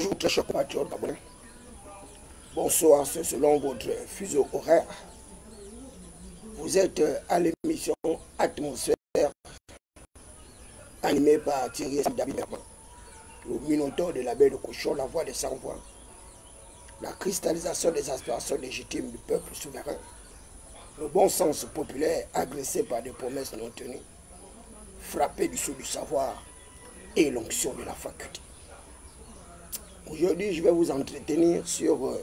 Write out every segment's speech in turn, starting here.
Bonjour très chers compatriotes gabonais. Bonsoir, c'est selon votre fuseau horaire. Vous êtes à l'émission Atmosphère animée par Thierry David Berman, le minotaure de la baie de Cochon, la voix des sans-voix, la cristallisation des aspirations légitimes du peuple souverain, le bon sens populaire agressé par des promesses non tenues, frappé du sceau du savoir et l'onction de la faculté. Aujourd'hui, je vais vous entretenir sur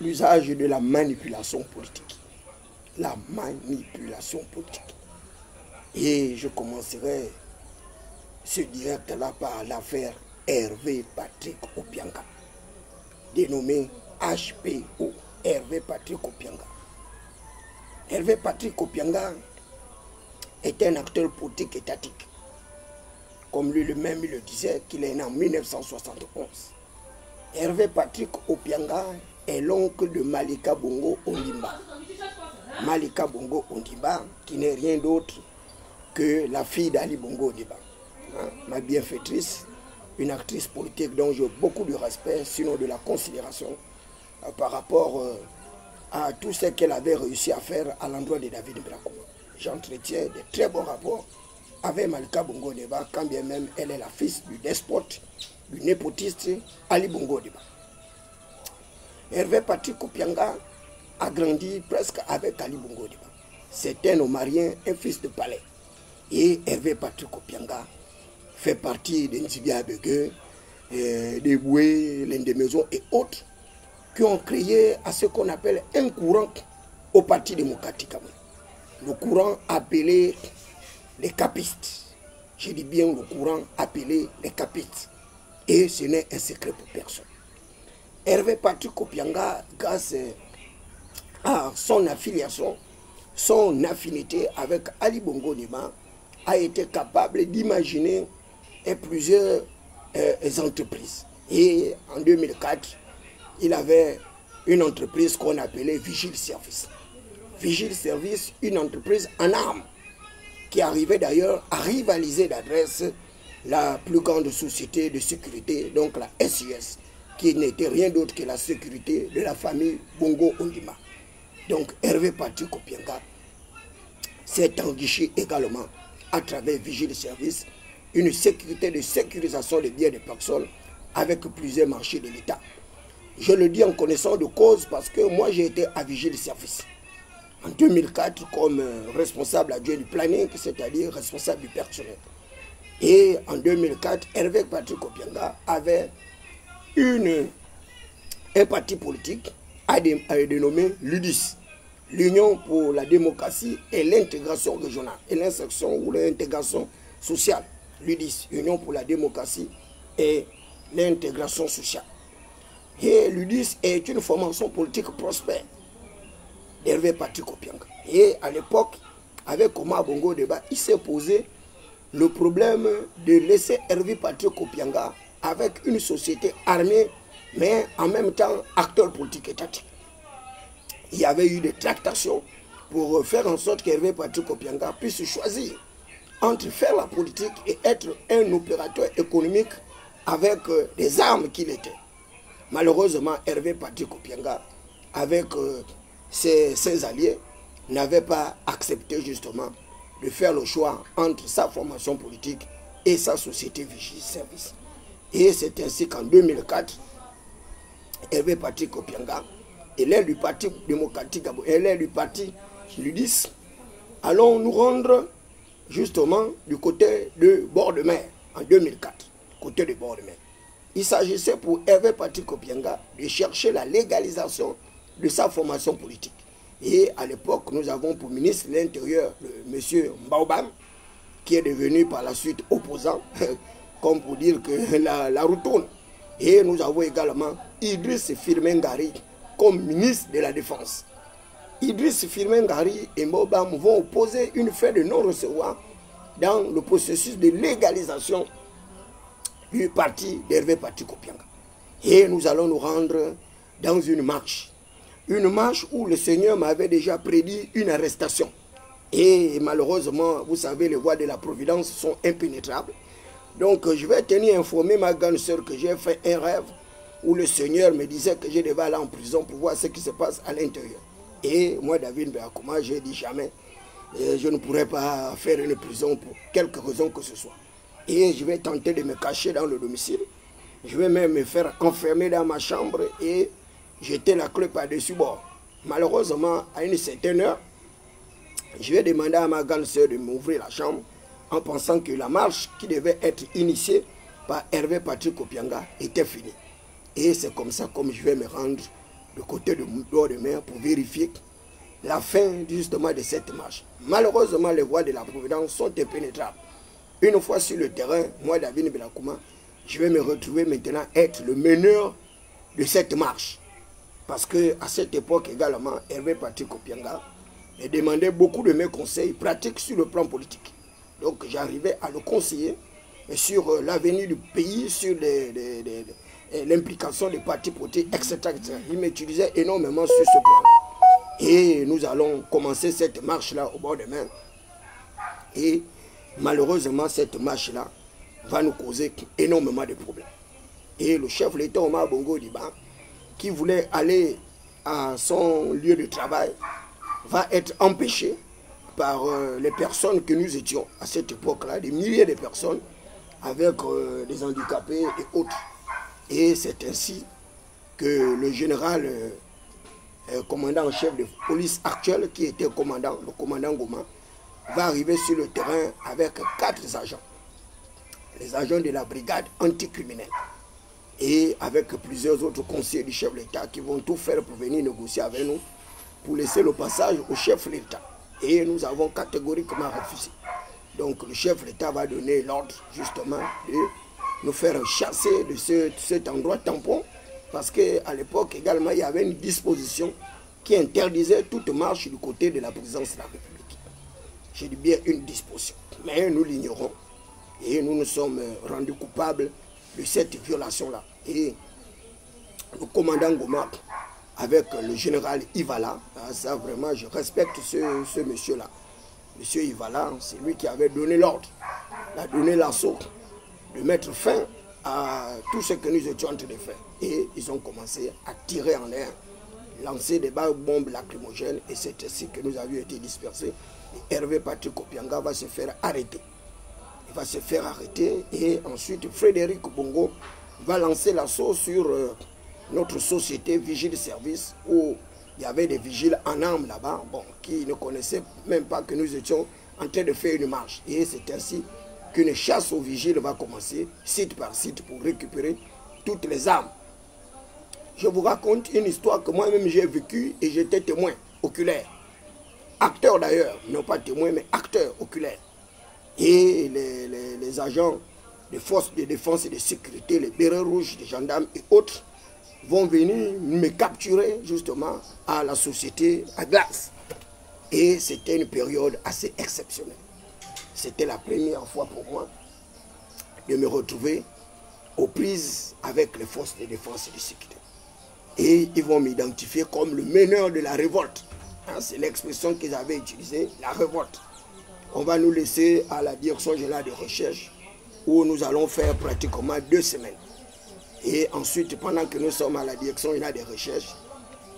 l'usage de la manipulation politique. La manipulation politique. Et je commencerai ce direct-là par l'affaire Hervé Patrick Opianga, dénommé HPO, Hervé Patrick Opianga. Hervé Patrick Opianga est un acteur politique étatique. Comme lui-même le disait, qu'il est né en 1971. Hervé Patrick Opianga est l'oncle de Malika Bongo Ondimba. Malika Bongo Ondimba, qui n'est rien d'autre que la fille d'Ali Bongo Ondimba. Ma bienfaitrice, une actrice politique dont j'ai beaucoup de respect, sinon de la considération, par rapport à tout ce qu'elle avait réussi à faire à l'endroit de David Braco. J'entretiens de très bons rapports avec Malika Bongo Ondimba, quand bien même elle est la fille du despote, du népotiste Ali Bongo Ondimba. Hervé Patrick Opianga a grandi presque avec Ali Bongo Ondimba. C'est un Omarien, un fils de palais. Et Hervé Patrick Opianga fait partie des Ntibia Begue, des Boué, l'un des maisons et autres qui ont créé à ce qu'on appelle un courant au Parti démocratique camerounais. Le courant appelé les capistes. Je dis bien le courant appelé les capistes. Et ce n'est un secret pour personne. Hervé Patrick Opianga, grâce à son affiliation, son affinité avec Ali Bongo Ondimba, a été capable d'imaginer plusieurs entreprises. Et en 2004, il avait une entreprise qu'on appelait Vigile Service. Vigile Service, une entreprise en armes, qui arrivait d'ailleurs à rivaliser d'adresse la plus grande société de sécurité, donc la SIS, qui n'était rien d'autre que la sécurité de la famille Bongo Ondimba. Donc Hervé Patrick Opianga s'est enrichi également à travers Vigile Service, une sécurité de sécurisation des biens des personnes avec plusieurs marchés de l'État. Je le dis en connaissance de cause parce que moi j'ai été à Vigile Service en 2004 comme responsable adjoint du planning, c'est-à-dire responsable du personnel. Et en 2004, Hervé Patrick Opianga avait un parti politique dénommé l'UDIS, l'Union pour la démocratie et l'intégration régionale, et l'insertion ou l'intégration sociale. L'UDIS, Union pour la démocratie et l'intégration sociale. Et l'UDIS est une formation politique prospère d'Hervé Patrick Opianga. Et à l'époque, avec Omar Bongo Ondimba, il s'est posé le problème de laisser Hervé Patrick Opianga avec une société armée, mais en même temps acteur politique étatique. Il y avait eu des tractations pour faire en sorte qu'Hervé Patrick Opianga puisse choisir entre faire la politique et être un opérateur économique avec les armes qu'il était. Malheureusement, Hervé Patrick Opianga, avec ses alliés, n'avait pas accepté justement de faire le choix entre sa formation politique et sa société Vigile Service. Et c'est ainsi qu'en 2004, Hervé Patrick Opianga, élève du Parti démocratique gabonais, élève du parti l'UDIS, allons nous rendre justement du côté de bord de mer en 2004, côté de bord de mer. Il s'agissait pour Hervé Patrick Opianga de chercher la légalisation de sa formation politique. Et à l'époque, nous avons pour ministre de l'Intérieur M. Mbaobam, qui est devenu par la suite opposant, comme pour dire que la roue tourne. Et nous avons également Idriss Firmin Ngari comme ministre de la Défense. Idriss Firmin Ngari et Mbaobam vont opposer une fin de non-recevoir dans le processus de légalisation du parti d'Hervé Patrick Opianga. Et nous allons nous rendre dans une marche où le Seigneur m'avait déjà prédit une arrestation. Et malheureusement, vous savez, les voies de la providence sont impénétrables. Donc je vais tenir informer ma grande sœur que j'ai fait un rêve où le Seigneur me disait que je devais aller en prison pour voir ce qui se passe à l'intérieur. Et moi, David Beakouma, j'ai dit jamais, je ne pourrais pas faire une prison pour quelque raison que ce soit. Et je vais tenter de me cacher dans le domicile. Je vais même me faire enfermer dans ma chambre et jeter la clé par-dessus bord. Malheureusement, à une certaine heure, je vais demander à ma grande sœur de m'ouvrir la chambre en pensant que la marche qui devait être initiée par Hervé Patrick Opianga était finie. Et c'est comme ça comme je vais me rendre de côté de bord de mer pour vérifier la fin justement de cette marche. Malheureusement, les voies de la Providence sont impénétrables. Une fois sur le terrain, moi, David Beakouma, je vais me retrouver maintenant être le meneur de cette marche. Parce qu'à cette époque également, Hervé Patrick Opianga me demandait beaucoup de mes conseils pratiques sur le plan politique. Donc j'arrivais à le conseiller sur l'avenir du pays, sur l'implication des partis politiques, etc., etc. Il m'utilisait énormément sur ce plan. Et nous allons commencer cette marche-là au bord de mer. Et malheureusement, cette marche-là va nous causer énormément de problèmes. Et le chef de l'État, Omar Bongo Diba, qui voulait aller à son lieu de travail, va être empêché par les personnes que nous étions à cette époque-là, des milliers de personnes avec des handicapés et autres. Et c'est ainsi que le général commandant en chef de police actuel, qui était commandant, le commandant Goma, va arriver sur le terrain avec 4 agents. Les agents de la brigade anticriminelle. Et avec plusieurs autres conseillers du chef de l'État qui vont tout faire pour venir négocier avec nous, pour laisser le passage au chef de l'État. Et nous avons catégoriquement refusé. Donc le chef de l'État va donner l'ordre justement de nous faire chasser de cet endroit tampon, parce qu'à l'époque également il y avait une disposition qui interdisait toute marche du côté de la présidence de la République. J'ai dit bien une disposition, mais nous l'ignorons et nous nous sommes rendus coupables de cette violation-là. Et le commandant Goma, avec le général Ivala, ça vraiment je respecte ce monsieur-là. Monsieur Ivala, c'est lui qui avait donné l'ordre, il a donné l'assaut de mettre fin à tout ce que nous étions en train de faire. Et ils ont commencé à tirer en l'air, lancer des bombes lacrymogènes, et c'est ainsi que nous avions été dispersés. Et Hervé Patrick Opianga va se faire arrêter. Il va se faire arrêter et ensuite Frédéric Bongo va lancer l'assaut sur notre société Vigile Service, où il y avait des vigiles en armes là-bas, bon, qui ne connaissaient même pas que nous étions en train de faire une marche. Et c'est ainsi qu'une chasse aux vigiles va commencer, site par site, pour récupérer toutes les armes. Je vous raconte une histoire que moi-même j'ai vécue et j'étais témoin oculaire. Acteur d'ailleurs, non pas témoin, mais acteur oculaire. Et les agents des forces de défense et de sécurité, les bérets rouges, les gendarmes et autres, vont venir me capturer justement à la société à Glace. Et c'était une période assez exceptionnelle. C'était la première fois pour moi de me retrouver aux prises avec les forces de défense et de sécurité. Et ils vont m'identifier comme le meneur de la révolte. Hein, c'est l'expression qu'ils avaient utilisée, la révolte. On va nous laisser à la direction générale de recherche où nous allons faire pratiquement 2 semaines. Et ensuite, pendant que nous sommes à la direction générale de recherche,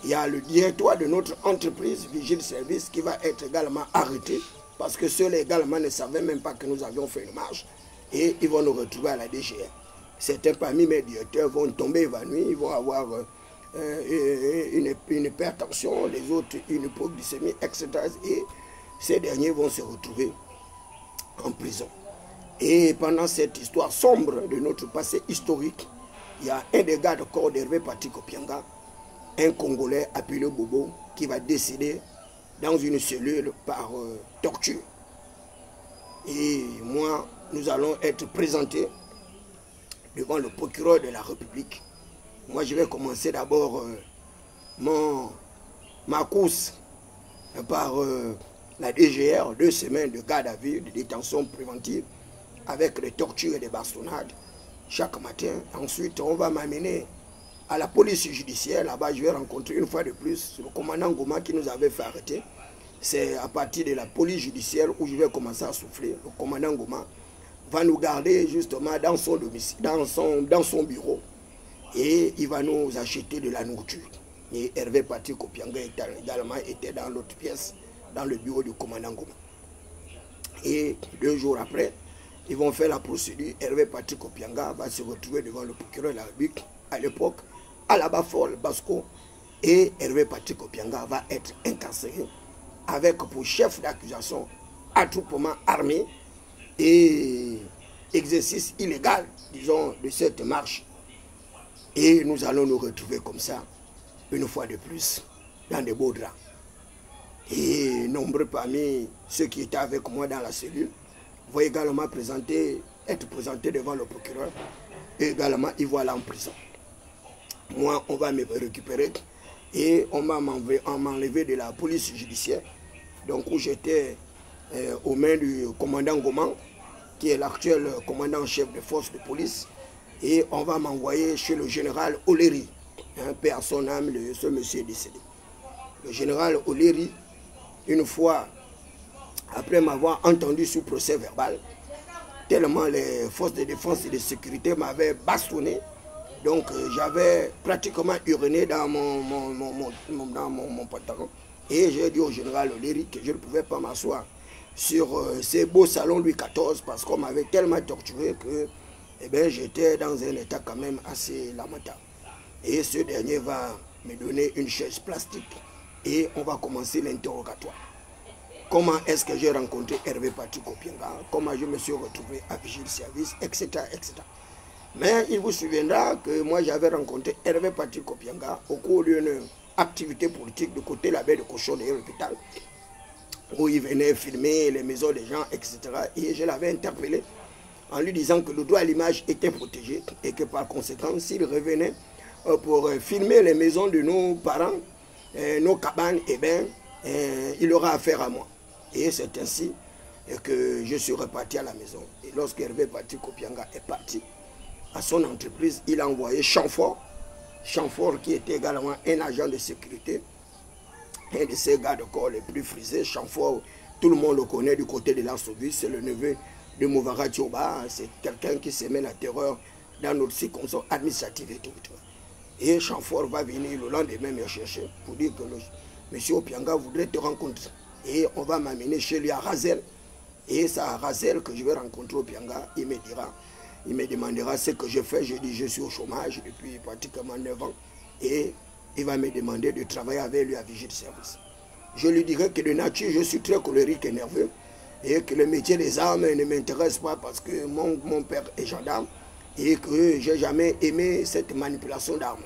il y a le directoire de notre entreprise, Vigile Service, qui va être également arrêté parce que ceux également ne savaient même pas que nous avions fait une marche et ils vont nous retrouver à la DGR. Certains parmi mes directeurs vont tomber évanouis, ils vont avoir une hypertension, les autres une hypoglycémie, etc. Et ces derniers vont se retrouver en prison. Et pendant cette histoire sombre de notre passé historique, il y a un des gardes corps d'Hervé Patrick Opianga, un Congolais appelé Bobo, qui va décéder dans une cellule par torture. Et moi, nous allons être présentés devant le procureur de la République. Moi, je vais commencer d'abord ma course par la DGR, 2 semaines de garde à vue, de détention préventive, avec des tortures et des bastonnades chaque matin. Ensuite, on va m'amener à la police judiciaire. Là-bas, je vais rencontrer une fois de plus le commandant Goma qui nous avait fait arrêter. C'est à partir de la police judiciaire où je vais commencer à souffler. Le commandant Goma va nous garder justement dans son domicile, dans son bureau. Et il va nous acheter de la nourriture. Et Hervé Patrick Opianga également était dans l'autre pièce, dans le bureau du commandant Goma. Et 2 jours après, ils vont faire la procédure. Hervé Patrick Opianga va se retrouver devant le procureur de la République à l'époque, à la Bafol, Basco. Et Hervé Patrick Opianga va être incarcéré avec pour chef d'accusation attroupement armé et exercice illégal, disons, de cette marche. Et nous allons nous retrouver comme ça, une fois de plus, dans des beaux draps. Et nombreux parmi ceux qui étaient avec moi dans la cellule vont également être présentés devant le procureur. Et également, ils vont aller en prison. Moi, on va me récupérer et on m'a enlevé de la police judiciaire, donc où j'étais aux mains du commandant Goman, qui est l'actuel commandant-chef de force de police, et on va m'envoyer chez le général Oleri, paix à son âme, ce monsieur est décédé. Le général Oleri, une fois, après m'avoir entendu sous procès verbal, tellement les forces de défense et de sécurité m'avaient bastonné, donc j'avais pratiquement uriné dans mon pantalon. Et j'ai dit au général Oleri que je ne pouvais pas m'asseoir sur ces beaux salons Louis XIV parce qu'on m'avait tellement torturé que j'étais dans un état quand même assez lamentable. Et ce dernier va me donner une chaise plastique et on va commencer l'interrogatoire. Comment est-ce que j'ai rencontré Hervé Patrick Opianga, comment je me suis retrouvé à Vigile Service, etc., etc. Mais il vous souviendra que moi j'avais rencontré Hervé Patrick Opianga au cours d'une activité politique de côté la baie de Cochon de l'hôpital, où il venait filmer les maisons des gens, etc. Et je l'avais interpellé en lui disant que le droit à l'image était protégé et que par conséquent, s'il revenait pour filmer les maisons de nos parents, nos cabanes, il aura affaire à moi. Et c'est ainsi que je suis reparti à la maison. Et lorsque Hervé Patrick Opianga est parti à son entreprise, il a envoyé Chamfort, qui était également un agent de sécurité, un de ces gardes-corps les plus frisés. Chamfort, tout le monde le connaît du côté de l'Arsobus, c'est le neveu de Mouvara Dioba, c'est quelqu'un qui s'aimait la terreur dans notre circonscription administrative et tout. Et Chamfort va venir le lendemain me chercher pour dire que monsieur Opianga voudrait te rencontrer. Et on va m'amener chez lui à Razel. Et c'est à Razel que je vais rencontrer Opianga. Il me demandera ce que je fais. Je dis je suis au chômage depuis pratiquement 9 ans. Et il va me demander de travailler avec lui à Vigile Service. Je lui dirai que de nature, je suis très colérique et nerveux. Et que le métier des armes ne m'intéresse pas parce que mon père est gendarme. Et que je n'ai jamais aimé cette manipulation d'armes.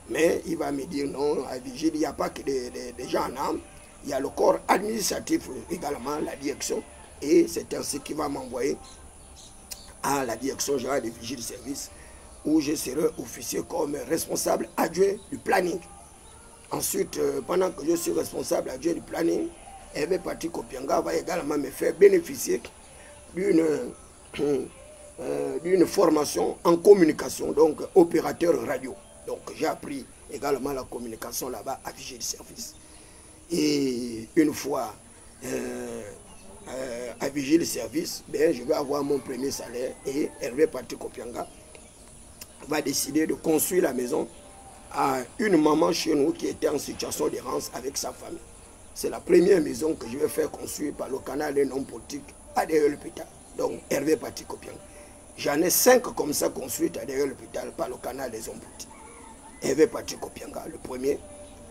Mais il va me dire non, à Vigile, il n'y a pas que des gens en armes. Il y a le corps administratif également, la direction. Et c'est ainsi qu'il va m'envoyer à la direction générale de Vigile Service, où je serai officier comme responsable adjoint du planning. Ensuite, pendant que je suis responsable adjoint du planning, Hervé Patrick Opianga va également me faire bénéficier d'une formation en communication, donc opérateur radio. Donc j'ai appris également la communication là-bas à Vigile Service. Et une fois à Vigile Service, je vais avoir mon premier salaire et Hervé Patrick Opianga va décider de construire la maison à une maman chez nous qui était en situation d'errance avec sa famille. C'est la première maison que je vais faire construire par le canal des non politiques à derrière l'hôpital. Donc Hervé Patrick Opianga. J'en ai 5 comme ça construites à derrière l'hôpital par le canal des hommes politiques. Hervé Patrick Opianga, le premier.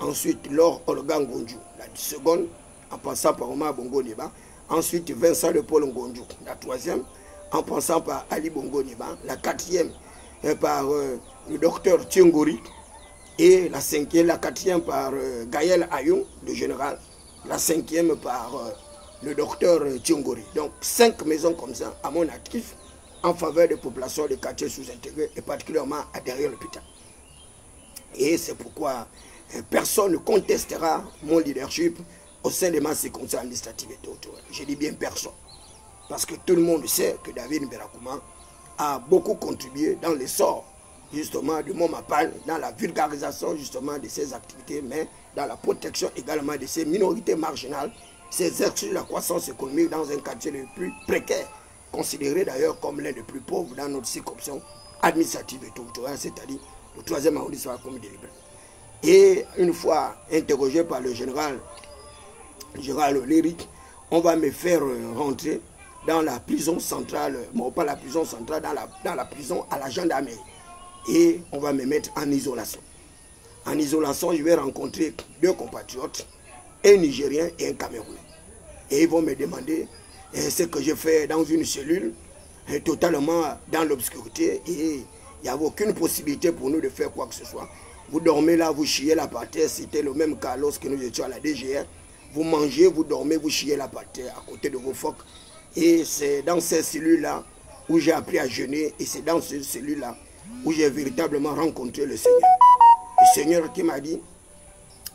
Ensuite, Laure Olga Ngonju, la seconde, en passant par Omar Bongo Niba. Ensuite, Vincent de Paul Ngonju, la troisième, en passant par Ali Bongo Niba. La quatrième, par le docteur Tiongori. Et la cinquième, la quatrième par Gaël Ayoun, le général. La cinquième par le docteur Tiongori. Donc, 5 maisons comme ça, à mon actif, en faveur des populations des quartiers sous-intégrés, et particulièrement à derrière l'hôpital. Et c'est pourquoi personne ne contestera mon leadership au sein de ma circonscription administrative et territoriale. Je dis bien personne. Parce que tout le monde sait que David Mberakouma a beaucoup contribué dans l'essor justement de Momapan, dans la vulgarisation justement de ses activités, mais dans la protection également de ces minorités marginales, ces exercices de la croissance économique dans un quartier le plus précaire considéré d'ailleurs comme l'un des plus pauvres dans notre circonscription administrative et territoriale, c'est-à-dire le 3e arrondissement comme de Libreville. Et une fois interrogé par le général Léric, on va me faire rentrer dans la prison centrale, bon pas la prison centrale, dans la prison à la gendarmerie. Et on va me mettre en isolation. En isolation, je vais rencontrer 2 compatriotes, un Nigérien et un Camerounais. Et ils vont me demander ce que je fais dans une cellule, totalement dans l'obscurité, et il n'y avait aucune possibilité pour nous de faire quoi que ce soit. Vous dormez là, vous chiez là par terre, c'était le même cas lorsque nous étions à la DGR. Vous mangez, vous dormez, vous chiez là par terre, à côté de vos phoques. Et c'est dans ces cellules-là où j'ai appris à jeûner, et c'est dans ces cellules-là où j'ai véritablement rencontré le Seigneur. Le Seigneur qui m'a dit,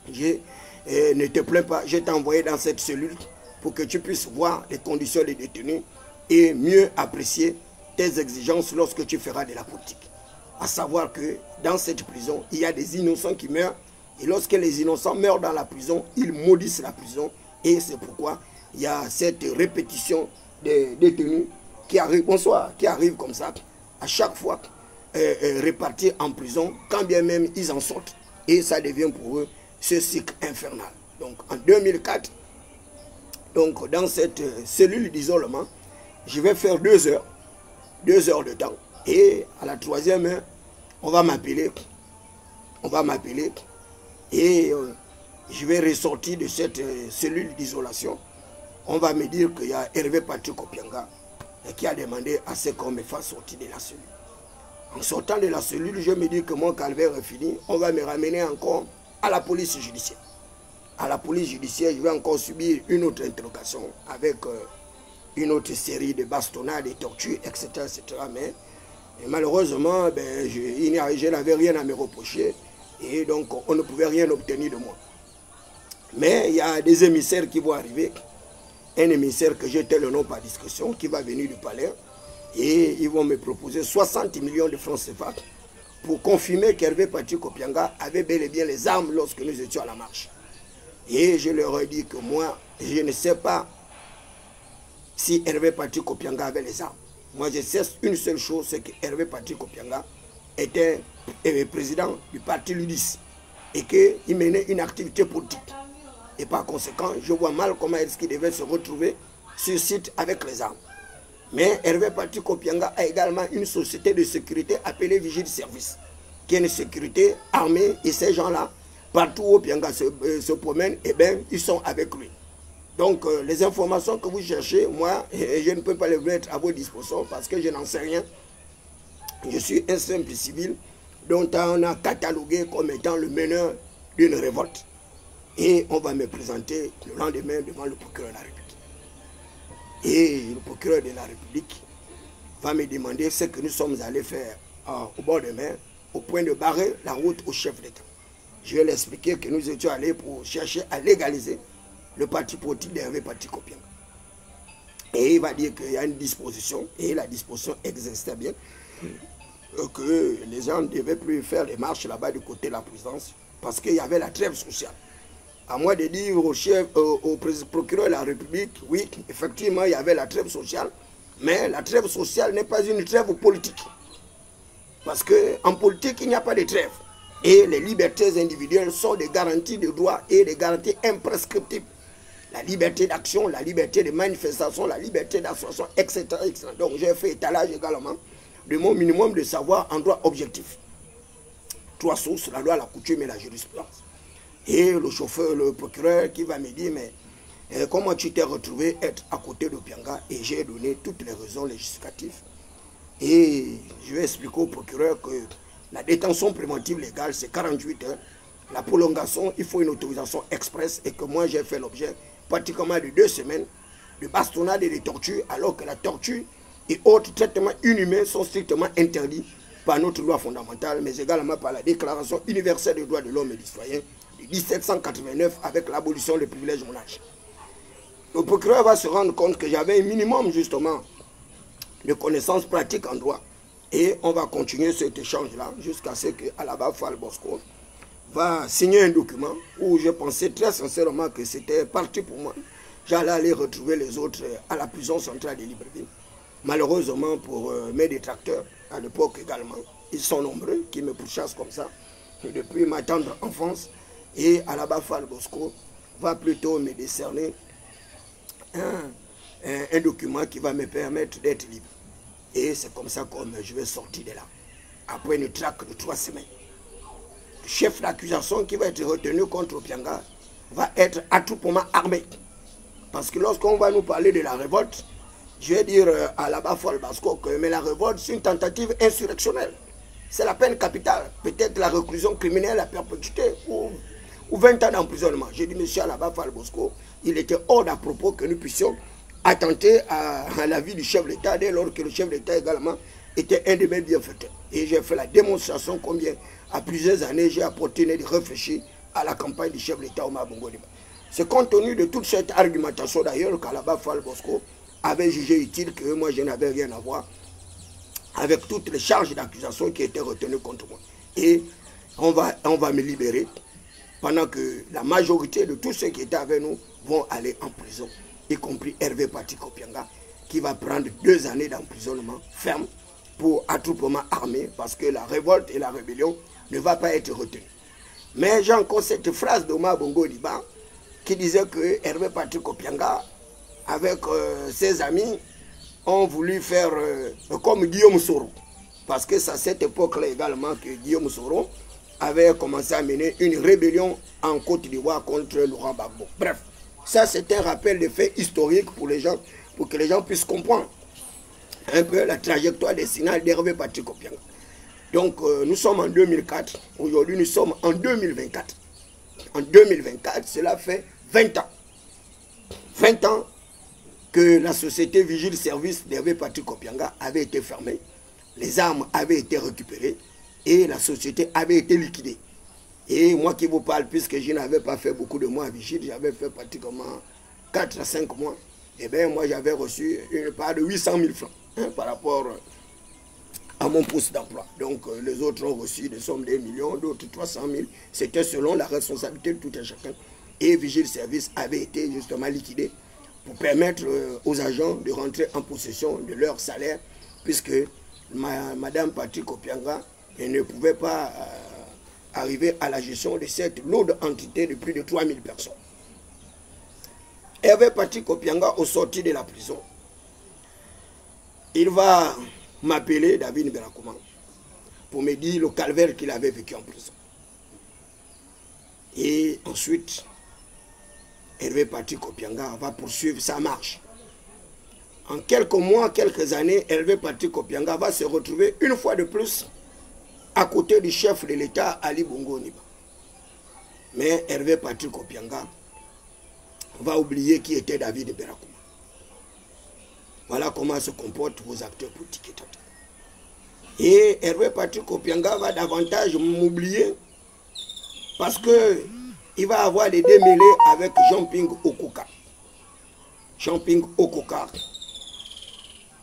ne te plains pas, je t'ai envoyé dans cette cellule pour que tu puisses voir les conditions des détenus et mieux apprécier tes exigences lorsque tu feras de la politique. À savoir que dans cette prison, il y a des innocents qui meurent, et lorsque les innocents meurent dans la prison, ils maudissent la prison, et c'est pourquoi il y a cette répétition des détenus qui arrivent, qui arrivent comme ça, à chaque fois répartis en prison, quand bien même ils en sortent, et ça devient pour eux ce cycle infernal. Donc en 2004, donc dans cette cellule d'isolement, je vais faire 2 heures de temps, et à la 3e heure, on va m'appeler, et je vais ressortir de cette cellule d'isolation. On va me dire qu'il y a Hervé Patrick Opianga qui a demandé à ce qu'on me fasse sortir de la cellule. En sortant de la cellule, je me dis que mon calvaire est fini. On va me ramener encore à la police judiciaire. À la police judiciaire, je vais encore subir une autre interrogation avec une autre série de bastonnades, de tortures, etc. etc. Mais malheureusement, je n'avais rien à me reprocher et donc on ne pouvait rien obtenir de moi. Mais il y a des émissaires qui vont arriver. Un émissaire que j'ai tel le nom par discrétion, qui va venir du palais, et ils vont me proposer 60 millions de francs CFA pour confirmer qu'Hervé Patrick Opianga avait bel et bien les armes lorsque nous étions à la marche. Et je leur ai dit que moi, je ne sais pas si Hervé Patrick Opianga avait les armes. Moi, je sais une seule chose, c'est que Hervé Patrick Opianga était président du parti Ludis et qu'il menait une activité politique. Et par conséquent, je vois mal comment est-ce qu'il devait se retrouver sur site avec les armes. Mais Hervé Patrick Opianga a également une société de sécurité appelée Vigile Service, qui est une sécurité armée, et ces gens-là, partout où Opianga se promène, eh bien, ils sont avec lui. Donc, les informations que vous cherchez, moi, je ne peux pas les mettre à vos dispositions parce que je n'en sais rien. Je suis un simple civil dont on a catalogué comme étant le meneur d'une révolte. Et on va me présenter le lendemain devant le procureur de la République. Et le procureur de la République va me demander ce que nous sommes allés faire au bord de mer, au point de barrer la route au chef d'État. Je vais lui expliquer que nous étions allés pour chercher à légaliser le parti politique d'Hervé Patrick Opianga. Et il va dire qu'il y a une disposition, et la disposition existait bien, que les gens ne devaient plus faire les marches là-bas du côté de la présidence, parce qu'il y avait la trêve sociale. À moi de dire au procureur de la République, oui, effectivement, il y avait la trêve sociale, mais la trêve sociale n'est pas une trêve politique. Parce qu'en politique, il n'y a pas de trêve. Et les libertés individuelles sont des garanties de droit et des garanties imprescriptibles. La liberté d'action, la liberté de manifestation, la liberté d'association, etc., etc. Donc j'ai fait étalage également de mon minimum de savoir en droit objectif. 3 sources, la loi, la coutume et la jurisprudence. Et le procureur qui va me dire, mais comment tu t'es retrouvé être à côté d'Opianga? Et j'ai donné toutes les raisons législatives. Et je vais expliquer au procureur que la détention préventive légale, c'est 48 heures. La prolongation, il faut une autorisation express et que moi, j'ai fait l'objet pratiquement de 2 semaines de bastonnade et de torture, alors que la torture et autres traitements inhumains sont strictement interdits par notre loi fondamentale, mais également par la Déclaration universelle des droits de l'homme et du citoyen de 1789 avec l'abolition des privilèges monarchiques. Le procureur va se rendre compte que j'avais un minimum justement de connaissances pratiques en droit. Et on va continuer cet échange-là jusqu'à ce que Alaba Fall Bosco va signer un document où je pensais très sincèrement que c'était parti pour moi. J'allais aller retrouver les autres à la prison centrale de Libreville. Malheureusement pour mes détracteurs, à l'époque également, ils sont nombreux qui me pourchassent comme ça, depuis ma tendre enfance. Et Alaba Fall Bosco va plutôt me décerner un document qui va me permettre d'être libre. Et c'est comme ça que je vais sortir de là. Après une traque de 3 semaines. Le chef d'accusation qui va être retenu contre Opianga va être attroupement armé. Parce que lorsqu'on va nous parler de la révolte, je vais dire à Alaba Fall Bosco que mais la révolte, c'est une tentative insurrectionnelle. C'est la peine capitale. Peut-être la réclusion criminelle à perpétuité ou 20 ans d'emprisonnement. J'ai dit, monsieur Alaba Fall Bosco, il était hors d'à propos que nous puissions attenter à la vie du chef d'État dès lors que le chef d'État également était un de mes bienfaiteurs. Et j'ai fait la démonstration combien, à plusieurs années, j'ai apporté de réfléchir à la campagne du chef d'État Omar Bongo Ondimba. C'est compte tenu de toute cette argumentation d'ailleurs qu'Alaba Fall Bosco avait jugé utile que moi je n'avais rien à voir avec toutes les charges d'accusation qui étaient retenues contre moi. Et on va me libérer pendant que la majorité de tous ceux qui étaient avec nous vont aller en prison, y compris Hervé Patrick Opianga, qui va prendre 2 années d'emprisonnement ferme pour attroupement armé, parce que la révolte et la rébellion ne va pas être retenue. Mais j'ai encore cette phrase d'Omar Bongo Ondimba qui disait que Hervé Patrick Opianga, avec ses amis, ont voulu faire comme Guillaume Soro. Parce que c'est à cette époque-là également que Guillaume Soro avait commencé à mener une rébellion en Côte d'Ivoire contre Laurent Gbagbo. Bref, ça c'est un rappel de faits historiques pour les gens, pour que les gens puissent comprendre un peu la trajectoire destinale d'Hervé Patrick Opianga. Donc nous sommes en 2004, aujourd'hui nous sommes en 2024. En 2024, cela fait 20 ans. 20 ans que la société Vigile Service d'Hervé Patrick Opianga avait été fermée, les armes avaient été récupérées et la société avait été liquidée. Et moi qui vous parle, puisque je n'avais pas fait beaucoup de mois à Vigile, j'avais fait pratiquement 4 à 5 mois, et bien moi j'avais reçu une part de 800 000 francs par rapport à mon poste d'emploi. Donc les autres ont reçu des sommes de millions, d'autres 300 000. C'était selon la responsabilité de tout un chacun. Et Vigile Service avait été justement liquidé pour permettre aux agents de rentrer en possession de leur salaire, puisque Madame Patrick Opianga ne pouvait pas arriver à la gestion de cette lourde entité de plus de 3000 personnes. Hervé Patrick Opianga, au sortir de la prison, il va m'appeler, David Berakouma, pour me dire le calvaire qu'il avait vécu en prison. Et ensuite, Hervé Patrick Opianga va poursuivre sa marche. En quelques mois, quelques années, Hervé Patrick Opianga va se retrouver une fois de plus à côté du chef de l'État, Ali Bongo Ondimba. Mais Hervé Patrick Opianga va oublier qui était David Berakouma. Voilà comment se comportent vos acteurs politiques. Et Hervé Patrick Opianga va davantage m'oublier parce que il va avoir des démêlés avec Jean-Ping Okoka. Jean-Ping Okoka,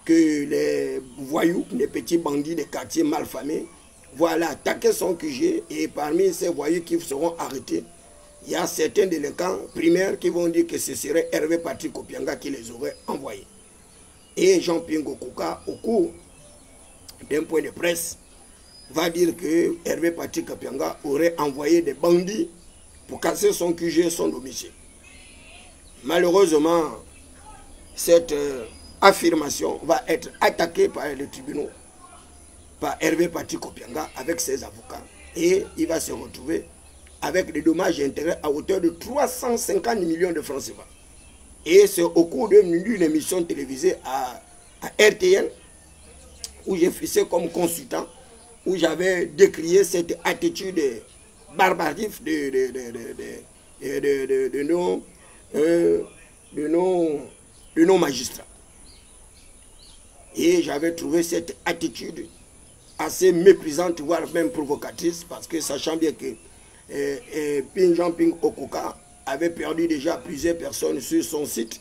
que les voyous, les petits bandits des quartiers malfamés, voilà, attaquer son QG, et parmi ces voyous qui seront arrêtés, il y a certains délinquants primaires qui vont dire que ce serait Hervé Patrick Opianga qui les aurait envoyés. Et Jean-Ping Okoka, au cours d'un point de presse, va dire que Hervé Patrick Opianga aurait envoyé des bandits pour casser son QG et son domicile. Malheureusement, cette affirmation va être attaquée par les tribunaux, par Hervé Patrick Opianga avec ses avocats. Et il va se retrouver avec des dommages et intérêts à hauteur de 350 millions de francs CFA. Et c'est au cours d'une émission télévisée à RTN, où j'ai fait comme consultant, où j'avais décrié cette attitude barbarique de nos magistrats. Et j'avais trouvé cette attitude assez méprisante, voire même provocatrice, parce que sachant bien que Jean-Ping Okoka avait perdu déjà plusieurs personnes sur son site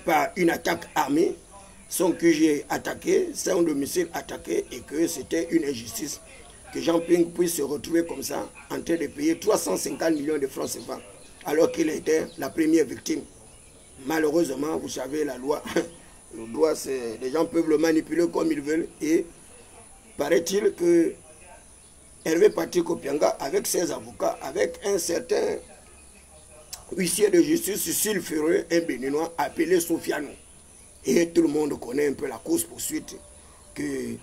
par une attaque armée, son QG attaqué, son domicile attaqué, et que c'était une injustice que Jean-Ping puisse se retrouver comme ça en train de payer 350 millions de francs CFA alors qu'il était la première victime. Malheureusement, vous savez, la loi Le droit, c'est les gens peuvent le manipuler comme ils veulent. Et paraît-il que Hervé Patrick Opianga, avec ses avocats, avec un certain huissier de justice sulfureux, un béninois appelé Sofiano. Et tout le monde connaît un peu la course-poursuite que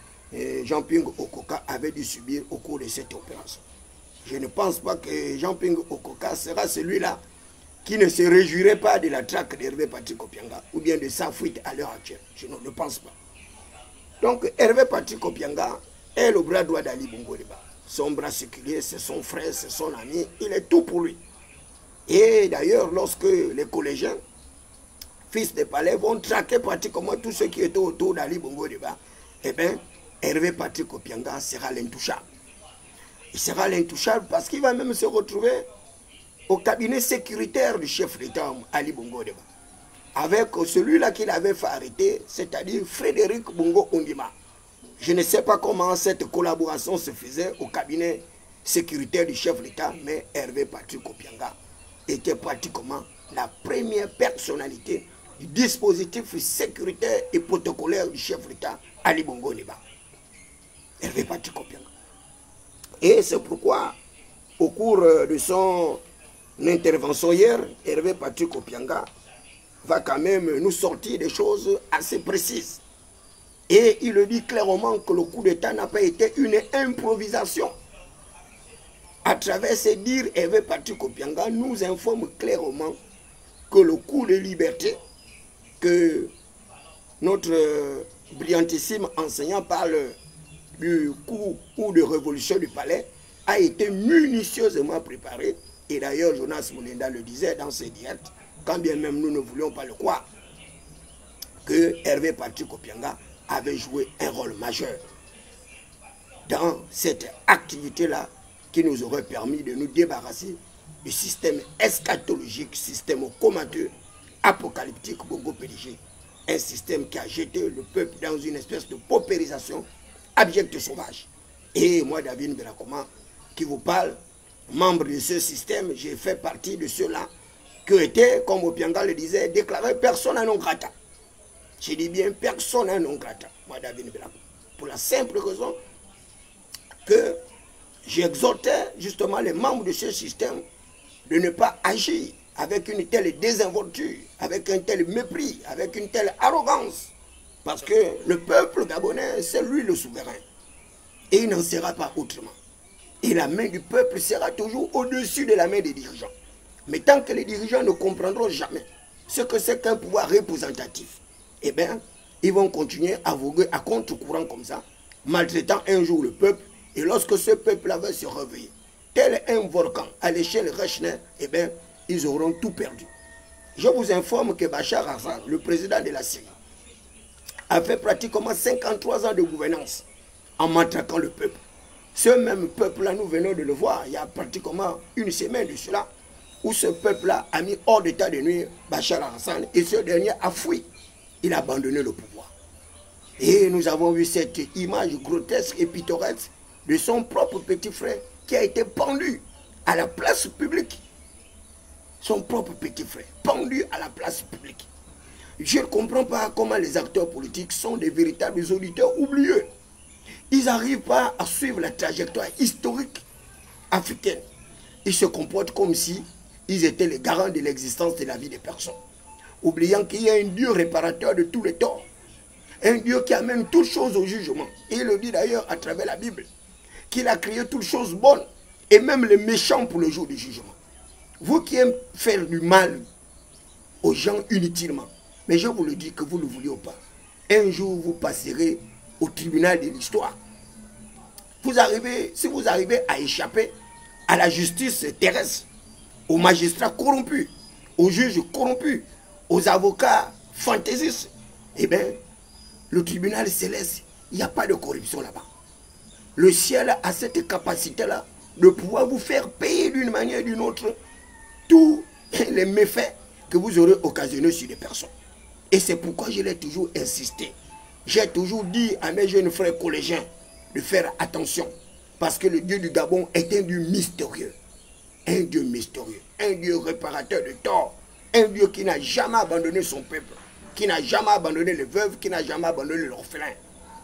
Jean-Ping Okoka avait dû subir au cours de cette opération. Je ne pense pas que Jean-Ping Okoka sera celui-là qui ne se réjouirait pas de la traque d'Hervé Patrick Opianga ou bien de sa fuite à l'heure actuelle. Je ne le pense pas. Donc Hervé Patrick Opianga est le bras droit d'Ali Bongo Ondimba. Son bras séculier, c'est son frère, c'est son ami, il est tout pour lui. Et d'ailleurs, lorsque les collégiens, fils de palais, vont traquer pratiquement tous ceux qui étaient autour d'Ali Bongo Ondimba, eh bien, Hervé Patrick Opianga sera l'intouchable. Il sera l'intouchable parce qu'il va même se retrouver au cabinet sécuritaire du chef d'État, Ali Bongo Ondimba, avec celui-là qu'il avait fait arrêter, c'est-à-dire Frédéric Bongo Ondimba. Je ne sais pas comment cette collaboration se faisait au cabinet sécuritaire du chef d'État, mais Hervé Patrick Opianga était pratiquement la première personnalité du dispositif sécuritaire et protocolaire du chef d'État, Ali Bongo Ondimba. Hervé Patrick Opianga. Et c'est pourquoi, au cours de son intervention hier, Hervé Patrick Opianga va quand même nous sortir des choses assez précises. Et il le dit clairement que le coup d'État n'a pas été une improvisation. À travers ses dires, Hervé Patrick Opianga nous informe clairement que le coup de liberté que notre brillantissime enseignant parle du coup ou de révolution du palais a été minutieusement préparé. Et d'ailleurs, Jonas Moulenda le disait dans ses directs, quand bien même nous ne voulions pas le croire, que Hervé Patrick Opianga avait joué un rôle majeur dans cette activité-là qui nous aurait permis de nous débarrasser du système eschatologique, système comateux, apocalyptique Bongo PDG. Un système qui a jeté le peuple dans une espèce de paupérisation abjecte sauvage. Et moi, David Belakoma, qui vous parle, membre de ce système, j'ai fait partie de ceux-là qui étaient, comme Opianga le disait, déclarés persona non grata. Je dis bien persona non grata, moi, David Belakoma. Pour la simple raison que j'exhortais justement les membres de ce système de ne pas agir avec une telle désinvolture, avec un tel mépris, avec une telle arrogance. Parce que le peuple gabonais, c'est lui le souverain. Et il n'en sera pas autrement. Et la main du peuple sera toujours au-dessus de la main des dirigeants. Mais tant que les dirigeants ne comprendront jamais ce que c'est qu'un pouvoir représentatif, eh bien, ils vont continuer à voguer à contre-courant comme ça, maltraitant un jour le peuple. Et lorsque ce peuple-là va se réveiller, tel un volcan à l'échelle Rechner, eh bien, ils auront tout perdu. Je vous informe que Bachar Hassan, le président de la Syrie, a fait pratiquement 53 ans de gouvernance en matraquant le peuple. Ce même peuple-là, nous venons de le voir, il y a pratiquement une semaine de cela, où ce peuple-là a mis hors d'état de nuire Bachar Hassan et ce dernier a fui. Il a abandonné le pouvoir. Et nous avons vu cette image grotesque et pittoresque de son propre petit frère qui a été pendu à la place publique. Son propre petit frère, pendu à la place publique. Je ne comprends pas comment les acteurs politiques sont des véritables auditeurs oublieux. Ils n'arrivent pas à suivre la trajectoire historique africaine. Ils se comportent comme si ils étaient les garants de l'existence de la vie des personnes. Oubliant qu'il y a un Dieu réparateur de tous les torts. Un Dieu qui amène toutes choses au jugement. Et il le dit d'ailleurs à travers la Bible. Qu'il a créé toutes choses bonnes. Et même les méchants pour le jour du jugement. Vous qui aimez faire du mal aux gens inutilement. Mais je vous le dis que vous ne le voulez pas. Un jour vous passerez au tribunal de l'histoire. Si vous arrivez à échapper à la justice terrestre, aux magistrats corrompus, aux juges corrompus, aux avocats fantaisistes, eh bien, le tribunal céleste, il n'y a pas de corruption là-bas. Le ciel a cette capacité-là de pouvoir vous faire payer d'une manière ou d'une autre tous les méfaits que vous aurez occasionnés sur des personnes. Et c'est pourquoi je l'ai toujours insisté. J'ai toujours dit à mes jeunes frères collégiens de faire attention. Parce que le Dieu du Gabon est un Dieu mystérieux. Un Dieu mystérieux. Un Dieu réparateur de tort. Un Dieu qui n'a jamais abandonné son peuple. qui n'a jamais abandonné les veuves, qui n'a jamais abandonné l'orphelin.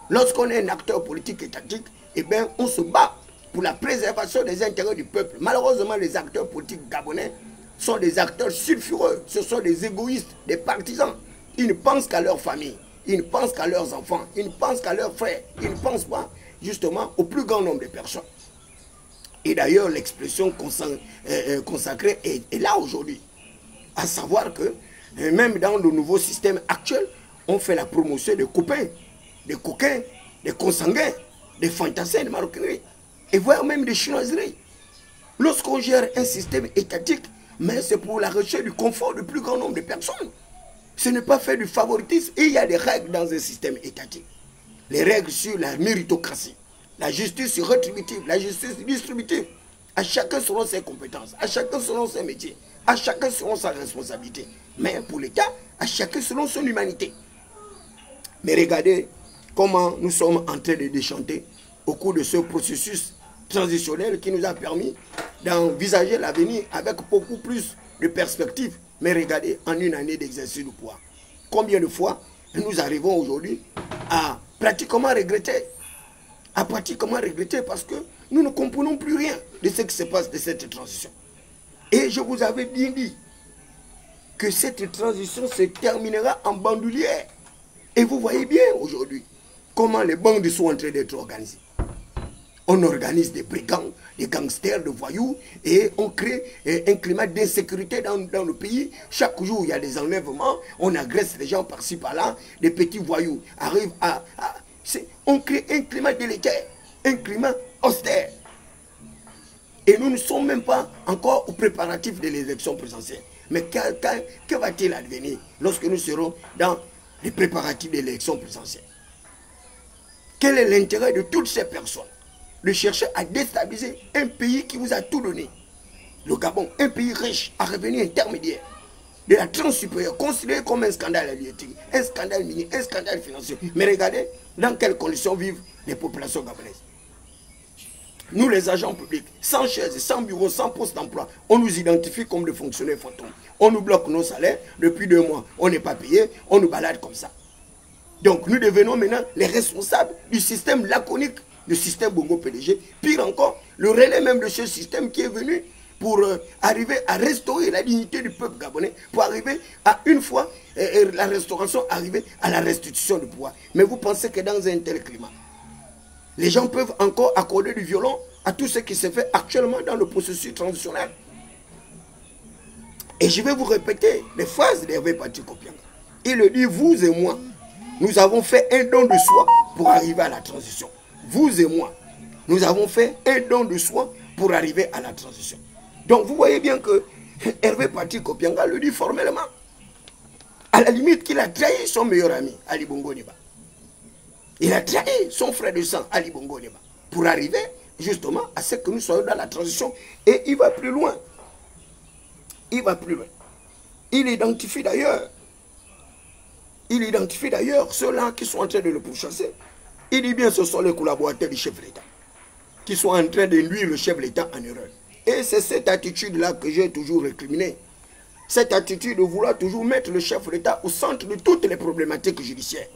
Lorsqu'on est un acteur politique étatique, eh bien, on se bat pour la préservation des intérêts du peuple. Malheureusement, les acteurs politiques gabonais sont des acteurs sulfureux. Ce sont des égoïstes, des partisans. Ils ne pensent qu'à leur famille, ils ne pensent qu'à leurs enfants, ils ne pensent qu'à leurs frères, ils ne pensent pas justement au plus grand nombre de personnes. Et d'ailleurs, l'expression consacrée est là aujourd'hui. À savoir que même dans le nouveau système actuel, on fait la promotion des copains, des coquins, des consanguins, des fantassins, des maroquineries, et voire même des chinoiseries. Lorsqu'on gère un système étatique, mais c'est pour la recherche du confort du plus grand nombre de personnes. Ce n'est pas fait du favoritisme. Et il y a des règles dans un système étatique. Les règles sur la méritocratie, la justice rétributive, la justice distributive. À chacun selon ses compétences, à chacun selon ses métiers, à chacun selon sa responsabilité. Mais pour l'État, à chacun selon son humanité. Mais regardez comment nous sommes en train de déchanter au cours de ce processus transitionnel qui nous a permis d'envisager l'avenir avec beaucoup plus de perspectives. Mais regardez, en une année d'exercice du pouvoir, combien de fois nous arrivons aujourd'hui à pratiquement regretter parce que nous ne comprenons plus rien de ce qui se passe de cette transition. Et je vous avais bien dit que cette transition se terminera en bandoulière. Et vous voyez bien aujourd'hui comment les bandes sont en train d'être organisées. On organise des brigands, des gangsters, des voyous, et on crée un climat d'insécurité dans le pays. Chaque jour, il y a des enlèvements, on agresse les gens par-ci, par-là, des petits voyous arrivent on crée un climat délétère, un climat austère. Et nous ne sommes même pas encore aux préparatifs de l'élection présidentielle. Mais que va-t-il advenir lorsque nous serons dans les préparatifs de l'élection présidentielle? Quel est l'intérêt de toutes ces personnes de chercher à déstabiliser un pays qui vous a tout donné? Le Gabon, un pays riche, à revenu intermédiaire, de la tranche supérieure, considéré comme un scandale halieutique, un scandale minier, un scandale financier. Mais regardez dans quelles conditions vivent les populations gabonaises. Nous, les agents publics, sans chaises, sans bureaux, sans poste d'emploi, on nous identifie comme des fonctionnaires fantômes. On nous bloque nos salaires depuis 2 mois. On n'est pas payé, on nous balade comme ça. Donc nous devenons maintenant les responsables du système laconique, du système Bongo PDG. Pire encore, le relais même de ce système qui est venu pour arriver à restaurer la dignité du peuple gabonais, pour arriver à une fois la restauration, arriver à la restitution du pouvoir. Mais vous pensez que dans un tel climat, les gens peuvent encore accorder du violon à tout ce qui se fait actuellement dans le processus transitionnel? Et je vais vous répéter les phrases d'Hervé Patrick Opianga. Il le dit, vous et moi, nous avons fait un don de soi pour arriver à la transition. Vous et moi, nous avons fait un don de soi pour arriver à la transition. Donc vous voyez bien que Hervé Patrick Opianga le dit formellement. À la limite qu'il a trahi son meilleur ami, Ali Bongo Ondimba. Il a trahi son frère de sang, Ali Bongo Ondimba, pour arriver justement à ce que nous soyons dans la transition. Et il va plus loin. Il va plus loin. Il identifie d'ailleurs ceux-là qui sont en train de le pourchasser. Il dit bien que ce sont les collaborateurs du chef de l'État qui sont en train de nuire le chef de l'État en erreur. Et c'est cette attitude-là que j'ai toujours récriminée. Cette attitude de vouloir toujours mettre le chef de l'État au centre de toutes les problématiques judiciaires.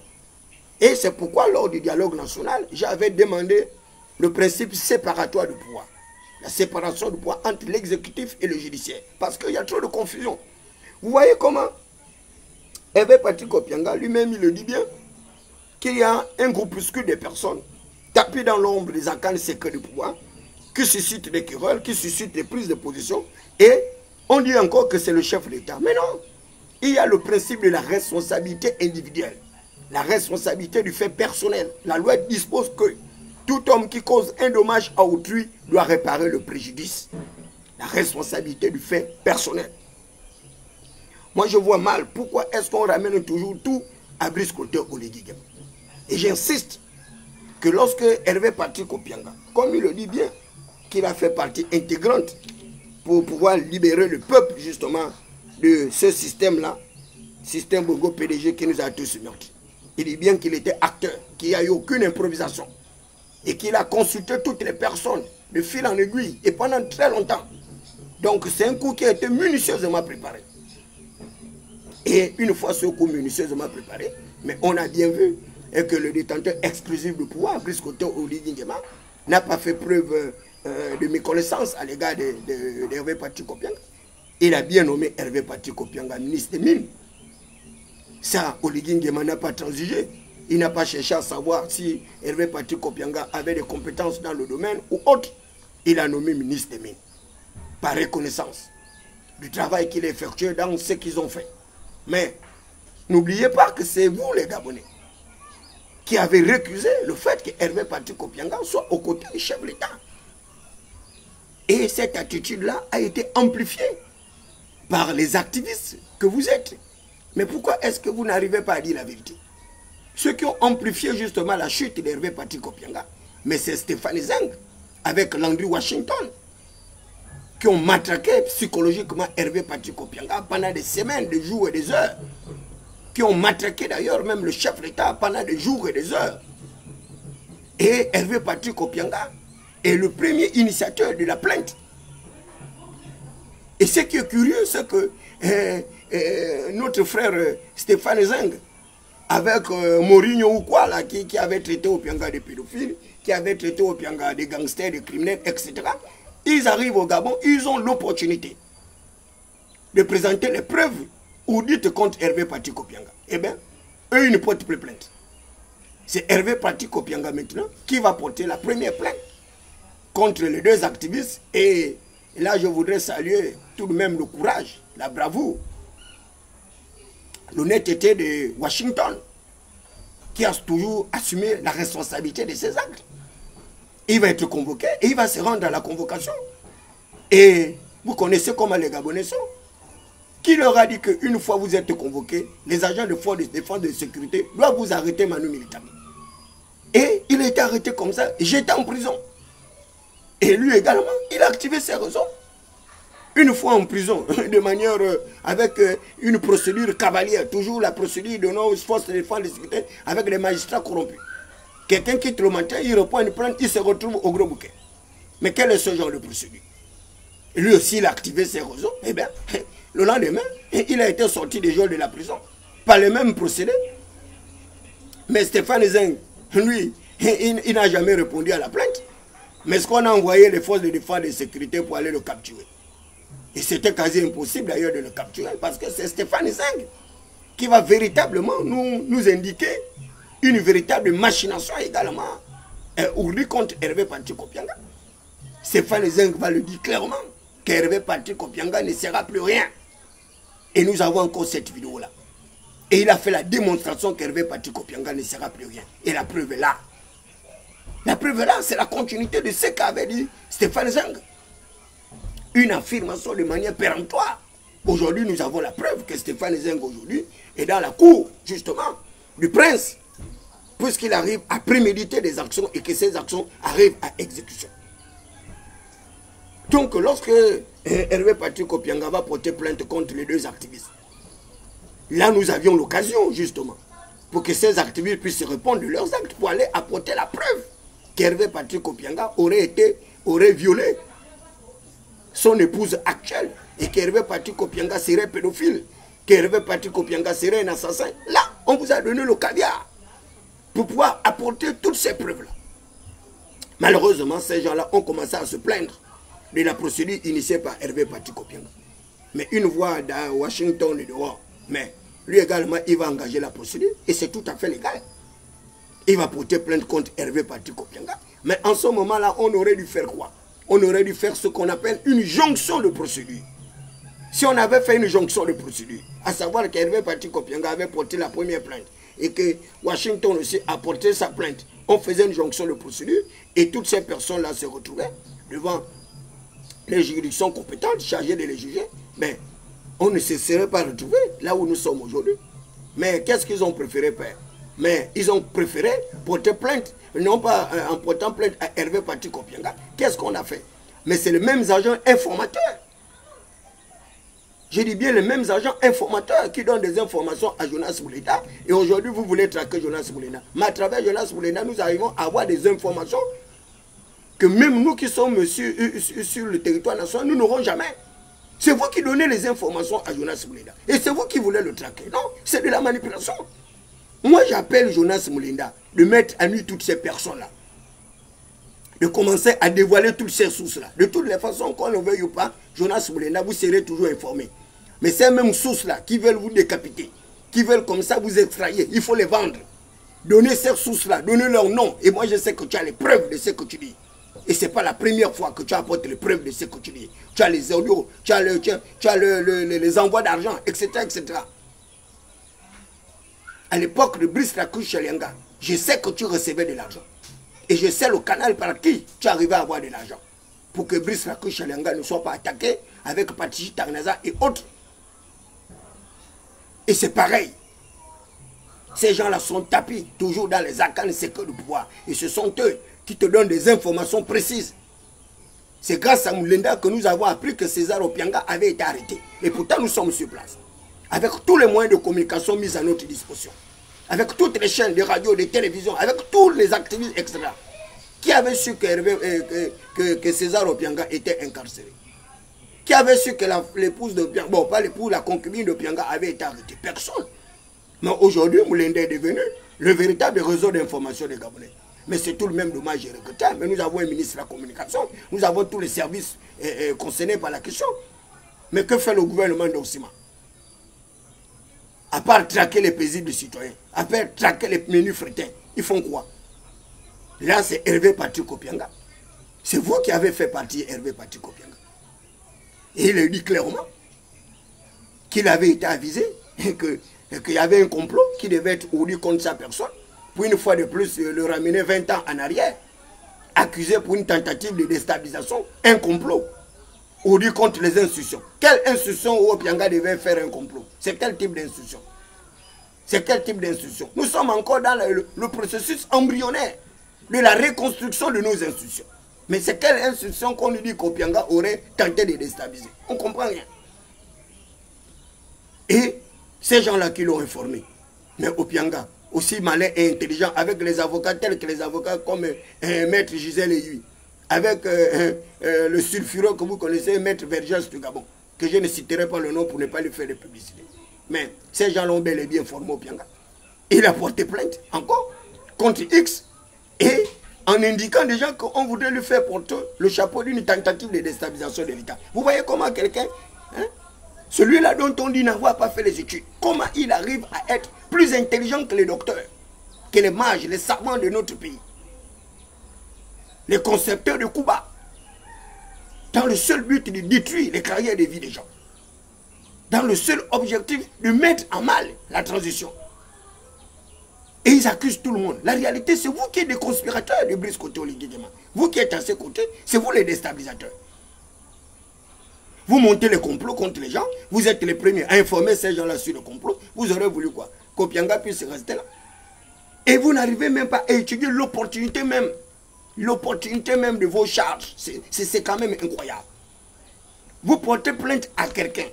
Et c'est pourquoi lors du dialogue national, j'avais demandé le principe séparatoire du pouvoir. La séparation du pouvoir entre l'exécutif et le judiciaire. Parce qu'il y a trop de confusion. Vous voyez comment Hervé Patrick Opianga lui-même, il le dit bien, qu'il y a un groupuscule de personnes tapées dans l'ombre des arcanes secrets du pouvoir, qui suscitent des querelles, qui suscitent des prises de position, et on dit encore que c'est le chef de l'État. Mais non, il y a le principe de la responsabilité individuelle, la responsabilité du fait personnel. La loi dispose que tout homme qui cause un dommage à autrui doit réparer le préjudice. La responsabilité du fait personnel. Moi, je vois mal pourquoi est-ce qu'on ramène toujours tout à Brice Clotaire Oligui Nguema. Et j'insiste que lorsque Hervé Patrick Opianga, comme il le dit bien, qu'il a fait partie intégrante pour pouvoir libérer le peuple justement de ce système-là, système Bongo PDG qui nous a tous meurtris. Il dit bien qu'il était acteur, qu'il n'y a eu aucune improvisation et qu'il a consulté toutes les personnes de fil en aiguille et pendant très longtemps. Donc c'est un coup qui a été minutieusement préparé. Et une fois ce coup minutieusement préparé, mais on a bien vu que le détenteur exclusif du pouvoir, Brice Koto Oligui Nguema, n'a pas fait preuve de méconnaissance à l'égard d'Hervé Patrick Opianga. Il a bien nommé Hervé Patrick Opianga ministre des Mines. Ça, Oligui Nguema n'a pas transigé. Il n'a pas cherché à savoir si Hervé Patrick Opianga avait des compétences dans le domaine ou autre. Il a nommé ministre des Mines. Par reconnaissance du travail qu'il a effectué dans ce qu'ils ont fait. Mais n'oubliez pas que c'est vous, les Gabonais, qui avez récusé le fait que Hervé Patrick Opianga soit aux côtés du chef de l'État. Et cette attitude-là a été amplifiée par les activistes que vous êtes. Mais pourquoi est-ce que vous n'arrivez pas à dire la vérité? Ceux qui ont amplifié justement la chute d'Hervé Patrick Opianga, mais c'est Stéphane Zeng avec Landry Washington qui ont matraqué psychologiquement Hervé Patrick Opianga pendant des semaines, des jours et des heures. Qui ont matraqué d'ailleurs même le chef de l'État pendant des jours et des heures. Et Hervé Patrick Opianga est le premier initiateur de la plainte. Et ce qui est curieux, c'est que notre frère Stéphane Zeng, avec Mourinho ou quoi, là, qui avait traité Opianga de pédophile, qui avait traité Opianga de gangsters, de criminels, etc., ils arrivent au Gabon, ils ont l'opportunité de présenter les preuves ou dites contre Hervé Patrick Opianga. Eh bien, eux, ils ne portent plus plainte. C'est Hervé Patrick Opianga maintenant qui va porter la première plainte contre les deux activistes. Et là, je voudrais saluer tout de même le courage, la bravoure, l'honnêteté de Washington, qui a toujours assumé la responsabilité de ses actes. Il va être convoqué et il va se rendre à la convocation. Et vous connaissez comment les Gabonais sont. Qui leur a dit qu'une fois vous êtes convoqué, les agents de force de défense et de sécurité doivent vous arrêter manu militaire. Et il a été arrêté comme ça, j'étais en prison. Et lui également, il a activé ses raisons. Une fois en prison, de manière avec une procédure cavalière, toujours la procédure de nos forces de défense et de sécurité avec les magistrats corrompus. Quelqu'un quitte le matin, il reprend une plainte, il se retrouve au gros bouquet. Mais quel est ce genre de procédure? Lui aussi, il a activé ses réseaux. Eh bien, le lendemain, il a été sorti des jours de la prison par les mêmes procédés. Mais Stéphane Zeng, lui, il n'a jamais répondu à la plainte. Mais est-ce qu'on a envoyé les forces de défense et de sécurité pour aller le capturer? Et c'était quasi impossible d'ailleurs de le capturer parce que c'est Stéphane Zeng qui va véritablement nous indiquer une véritable machination également contre Hervé Patrick Opianga. Stéphane Zeng va le dire clairement qu'Hervé Patrick Opianga ne sera plus rien. Et nous avons encore cette vidéo-là. Et il a fait la démonstration qu'Hervé Patrick Opianga ne sera plus rien. Et la preuve est là. La preuve est là, c'est la continuité de ce qu'avait dit Stéphane Zeng. Une affirmation de manière péremptoire. Aujourd'hui, nous avons la preuve que Stéphane Zeng aujourd'hui est dans la cour, justement, du prince. Puisqu'il arrive à préméditer des actions et que ces actions arrivent à exécution. Donc, lorsque Hervé Patrick Opianga va porter plainte contre les deux activistes, là, nous avions l'occasion, justement, pour que ces activistes puissent répondre de leurs actes, pour aller apporter la preuve qu'Hervé Patrick Opianga aurait violé son épouse actuelle et qu'Hervé Patrick Opianga serait pédophile, qu'Hervé Patrick Opianga serait un assassin. Là, on vous a donné le caviar pour pouvoir apporter toutes ces preuves-là. Malheureusement, ces gens-là ont commencé à se plaindre de la procédure initiée par Hervé Patrick Opianga. Mais une voix dans Washington est dehors. Mais lui également, il va engager la procédure et c'est tout à fait légal. Il va porter plainte contre Hervé Patrick Opianga. Mais en ce moment-là, on aurait dû faire quoi? On aurait dû faire ce qu'on appelle une jonction de procédure. Si on avait fait une jonction de procédure, à savoir qu'Hervé Patrick Opianga avait porté la première plainte et que Washington aussi a porté sa plainte, on faisait une jonction de procédure et toutes ces personnes-là se retrouvaient devant les juridictions compétentes chargées de les juger, mais on ne se serait pas retrouvé là où nous sommes aujourd'hui. Mais qu'est-ce qu'ils ont préféré faire? Mais ils ont préféré porter plainte, non pas en portant plainte à Hervé Patrick Opianga. Qu'est-ce qu'on a fait? Mais c'est les mêmes agents informateurs. Je dis bien les mêmes agents informateurs qui donnent des informations à Jonas Bouleda. Et aujourd'hui, vous voulez traquer Jonas Bouleda. Mais à travers Jonas Bouleda, nous arrivons à avoir des informations que même nous qui sommes sur le territoire national, nous n'aurons jamais. C'est vous qui donnez les informations à Jonas Moulinda. Et c'est vous qui voulez le traquer. Non, c'est de la manipulation. Moi, j'appelle Jonas Moulinda de mettre à nu toutes ces personnes-là. De commencer à dévoiler toutes ces sources-là. De toutes les façons, qu'on le veuille ou pas, Jonas Moulinda, vous serez toujours informé. Mais ces mêmes sources-là qui veulent vous décapiter, qui veulent comme ça vous extraire, il faut les vendre. Donnez ces sources-là, donnez leur nom. Et moi, je sais que tu as les preuves de ce que tu dis. Et ce n'est pas la première fois que tu apportes les preuves de ce que tu dis. Tu as les audios, tu as, les envois d'argent, etc., etc. À l'époque de Brice Lacuche Chalianga, je sais que tu recevais de l'argent. Et je sais le canal par qui tu arrivais à avoir de l'argent. Pour que Brice Lacuche Chalianga ne soit pas attaqué avec Patrici Tarnaza et autres. Et c'est pareil. Ces gens-là sont tapis toujours dans les arcanes secrets du pouvoir. Et ce sont eux qui te donnent des informations précises. C'est grâce à Moulinda que nous avons appris que César Opianga avait été arrêté. Et pourtant, nous sommes sur place. Avec tous les moyens de communication mis à notre disposition. Avec toutes les chaînes de radio, de télévision, avec tous les activistes, etc. Qui avait su que César Opianga était incarcéré? Qui avait su que l'épouse d'Opianga, bon, pas l'épouse, la concubine d'Opianga avait été arrêtée? Personne. Mais aujourd'hui, Moulinda est devenu le véritable réseau d'information des Gabonais. Mais c'est tout le même dommage et regrettant. Mais nous avons un ministre de la communication, nous avons tous les services concernés par la question. Mais que fait le gouvernement d'Ossima? À part traquer les paisibles citoyens, à part traquer les menus frétins, ils font quoi? Là, c'est Hervé Patrick Opianga. C'est vous qui avez fait partie Hervé Patrick Opianga. Et il a dit clairement qu'il avait été avisé et qu'il y avait un complot qui devait être ourdi contre sa personne. Pour une fois de plus, le ramener 20 ans en arrière, accusé pour une tentative de déstabilisation, un complot, ou dit contre les institutions. Quelle institution où Opianga devait faire un complot? C'est quel type d'institution? C'est quel type d'institution? Nous sommes encore dans le processus embryonnaire de la reconstruction de nos institutions. Mais c'est quelle institution qu'on nous dit qu'Opianga aurait tenté de déstabiliser? On ne comprend rien. Et ces gens-là qui l'ont informé, mais Opianga, aussi malin et intelligent, avec les avocats tels que les avocats comme Maître Gisèle Eyui, avec le sulfureux que vous connaissez, Maître Vergès du Gabon, que je ne citerai pas le nom pour ne pas lui faire de publicité. Mais ces gens l'ont bel et bien formé Opianga. Il a porté plainte encore contre X et en indiquant déjà qu'on voudrait lui faire porter le chapeau d'une tentative de déstabilisation de l'État. Vous voyez comment quelqu'un, hein, celui-là dont on dit n'avoir pas fait les études, comment il arrive à être plus intelligent que les docteurs, que les mages, les savants de notre pays, les concepteurs de Cuba, dans le seul but de détruire les carrières de vie des gens, dans le seul objectif de mettre en mal la transition. Et ils accusent tout le monde. La réalité, c'est vous qui êtes des conspirateurs de Brice Oligui Nguema. Vous qui êtes à ses côtés, c'est vous les déstabilisateurs. Vous montez les complots contre les gens, vous êtes les premiers à informer ces gens-là sur le complot. Vous aurez voulu quoi? Qu'Opianga puisse rester là. Et vous n'arrivez même pas à étudier l'opportunité même. L'opportunité même de vos charges. C'est quand même incroyable. Vous portez plainte à quelqu'un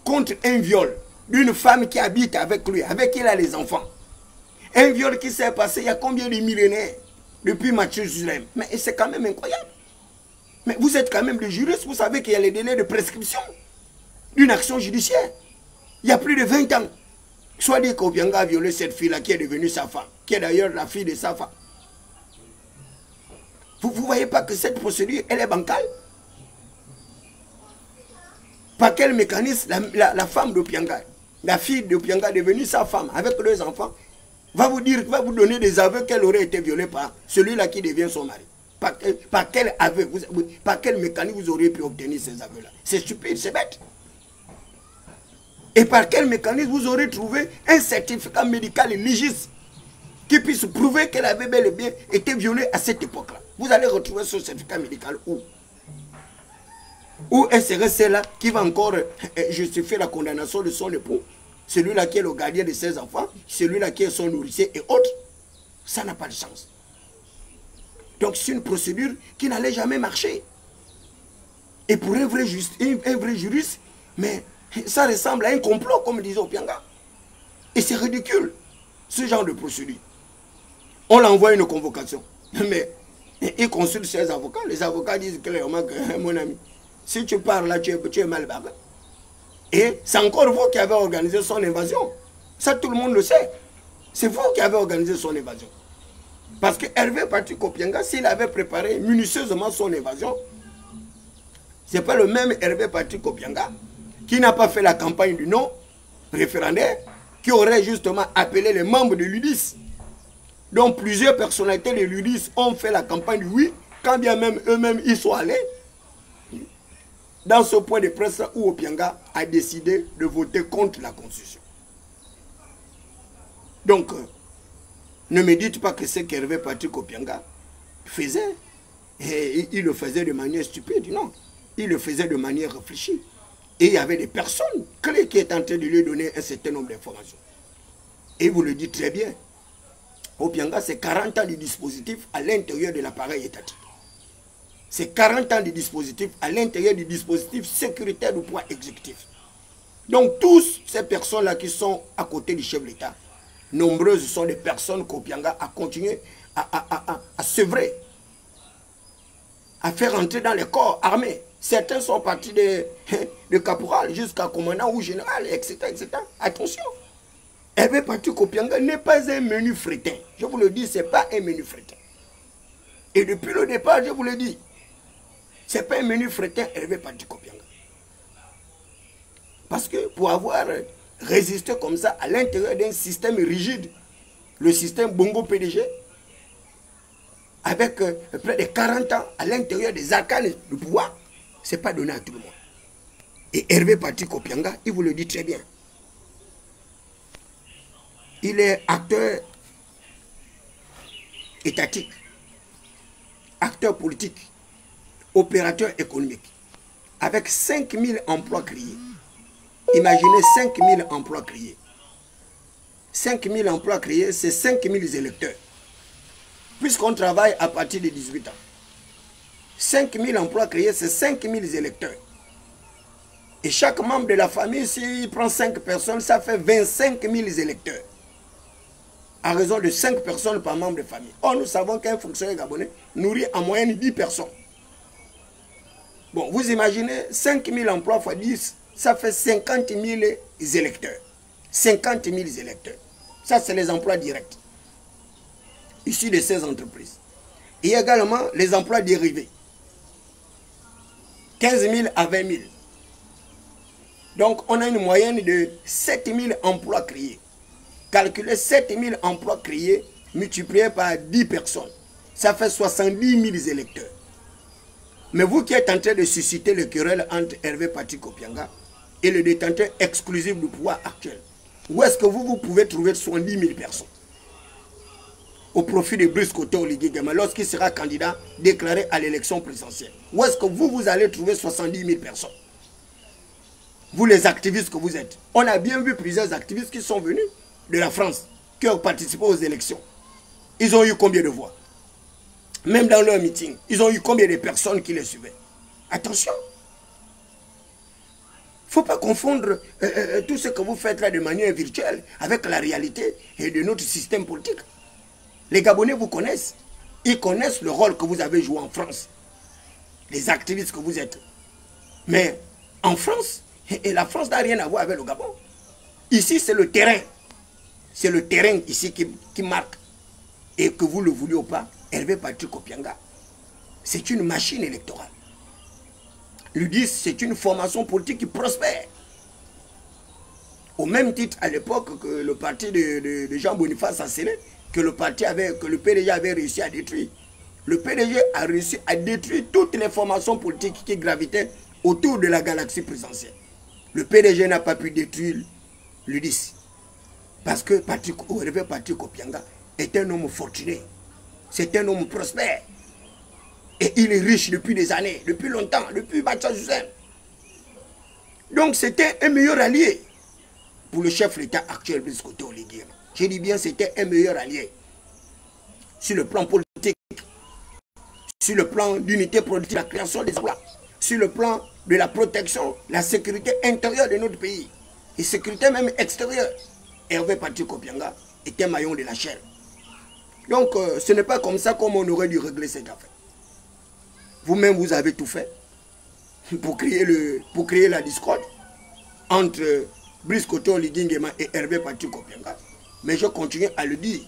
contre un viol d'une femme qui habite avec lui, avec qui il a les enfants. Un viol qui s'est passé il y a combien de millénaires depuis Mathieu Zulem. Mais c'est quand même incroyable. Mais vous êtes quand même des juristes, vous savez qu'il y a les délais de prescription d'une action judiciaire. Il y a plus de 20 ans. Soit dit qu'Opianga a violé cette fille-là qui est devenue sa femme, qui est d'ailleurs la fille de sa femme. Vous ne voyez pas que cette procédure, elle est bancale? Par quel mécanisme la femme d'Opianga, la fille d'Opianga devenue sa femme, avec 2 enfants, va vous donner des aveux qu'elle aurait été violée par celui-là qui devient son mari? Par quel aveu, par quel mécanisme vous auriez pu obtenir ces aveux-là? C'est stupide, c'est bête. Et par quel mécanisme vous aurez trouvé un certificat médical légiste qui puisse prouver qu'elle avait bel et bien été violée à cette époque-là? Vous allez retrouver ce certificat médical où? Ou elle serait celle-là qui va encore justifier la condamnation de son époux, celui-là qui est le gardien de ses enfants, celui-là qui est son nourricier et autres? Ça n'a pas de sens. Donc c'est une procédure qui n'allait jamais marcher. Et pour un vrai juriste, mais ça ressemble à un complot, comme disait Opianga. Et c'est ridicule, ce genre de procédure. On l'envoie une convocation. Mais il consulte ses avocats. Les avocats disent clairement que, mon ami, Si tu pars là, tu es mal barré. Et c'est encore vous qui avez organisé son invasion. Ça, tout le monde le sait. C'est vous qui avez organisé son invasion. Parce que Hervé Patrick Opianga, s'il avait préparé minutieusement son invasion, ce n'est pas le même Hervé Patrick Opianga qui n'a pas fait la campagne du non référendaire, qui aurait justement appelé les membres de l'UDIS. Donc plusieurs personnalités de l'UDIS ont fait la campagne du oui, quand bien même eux-mêmes y sont allés, dans ce point de presse où Opianga a décidé de voter contre la Constitution. Donc, ne me dites pas que c'est qu'Hervé Patrick Opianga faisait, et il le faisait de manière stupide, non. Il le faisait de manière réfléchie. Et il y avait des personnes clés qui étaient en train de lui donner un certain nombre d'informations. Et vous le dites très bien, Opianga, c'est 40 ans de dispositif à l'intérieur de l'appareil étatique. C'est 40 ans de dispositif à l'intérieur du dispositif sécuritaire du pouvoir exécutif. Donc, tous ces personnes-là qui sont à côté du chef de l'État, nombreuses sont des personnes qu'Opianga a continué à sevrer, à faire entrer dans les corps armés. Certains sont partis de caporal jusqu'à commandant ou général, etc., etc. Attention, Hervé Patrick Opianga n'est pas un menu frétin. Je vous le dis, ce n'est pas un menu frétin. Et depuis le départ, je vous le dis, ce n'est pas un menu frétin Hervé Patrick Opianga. Parce que pour avoir résisté comme ça à l'intérieur d'un système rigide, le système Bongo PDG, avec près de 40 ans à l'intérieur des arcanes du pouvoir, ce n'est pas donné à tout le monde. Et Hervé Patrick Opianga, il vous le dit très bien. Il est acteur étatique, acteur politique, opérateur économique, avec 5000 emplois créés. Imaginez 5000 emplois créés. 5000 emplois créés, c'est 5000 électeurs. Puisqu'on travaille à partir de 18 ans. 5000 emplois créés, c'est 5000 électeurs. Et chaque membre de la famille, s'il prend 5 personnes, ça fait 25 000 électeurs. À raison de 5 personnes par membre de famille. Or, nous savons qu'un fonctionnaire gabonais nourrit en moyenne 10 personnes. Bon, vous imaginez, 5 000 emplois fois 10, ça fait 50 000 électeurs. 50 000 électeurs. Ça, c'est les emplois directs. Issus de ces entreprises. Et également les emplois dérivés. 15 000 à 20 000. Donc, on a une moyenne de 7 000 emplois créés. Calculez 7 000 emplois créés multipliés par 10 personnes. Ça fait 70 000 électeurs. Mais vous qui êtes en train de susciter le querelle entre Hervé Patrick Opianga et le détenteur exclusif du pouvoir actuel, où est-ce que vous pouvez trouver 70 000 personnes au profit de Brice Koté Oligui Nguema lorsqu'il sera candidat déclaré à l'élection présidentielle? Où est-ce que vous allez trouver 70 000 personnes? Vous les activistes que vous êtes. On a bien vu plusieurs activistes qui sont venus de la France, qui ont participé aux élections. Ils ont eu combien de voix? Même dans leur meeting, ils ont eu combien de personnes qui les suivaient? Attention. Il ne faut pas confondre tout ce que vous faites là de manière virtuelle avec la réalité et de notre système politique. Les Gabonais vous connaissent. Ils connaissent le rôle que vous avez joué en France. Les activistes que vous êtes. Mais en France, et la France n'a rien à voir avec le Gabon. Ici, c'est le terrain. C'est le terrain ici qui marque. Et que vous le vouliez ou pas, Hervé Patrick Opianga, c'est une machine électorale. L'UDIS, c'est une formation politique qui prospère. Au même titre, à l'époque, que le parti de Jean-Boniface Assélé, que le PDG avait réussi à détruire. Le PDG a réussi à détruire toutes les formations politiques qui gravitaient autour de la galaxie présidentielle. Le PDG n'a pas pu détruire l'UDIS. Parce que Hervé Patrick Opianga est un homme fortuné. C'est un homme prospère. Et il est riche depuis des années, depuis longtemps, depuis Bacha Hussein. Donc c'était un meilleur allié pour le chef de l'État actuel, Brice Koté Oligui Nguema. Je dis bien, c'était un meilleur allié. Sur le plan politique, sur le plan d'unité productive, la création des emplois, sur le plan de la protection, la sécurité intérieure de notre pays, et sécurité même extérieure. Hervé Patrick Opianga était un maillon de la chaîne. Donc, ce n'est pas comme ça qu'on aurait dû régler cette affaire. Vous-même, vous avez tout fait. pour créer la discorde entre Brice Koto Oligui et Hervé Patrick Opianga. Mais je continue à le dire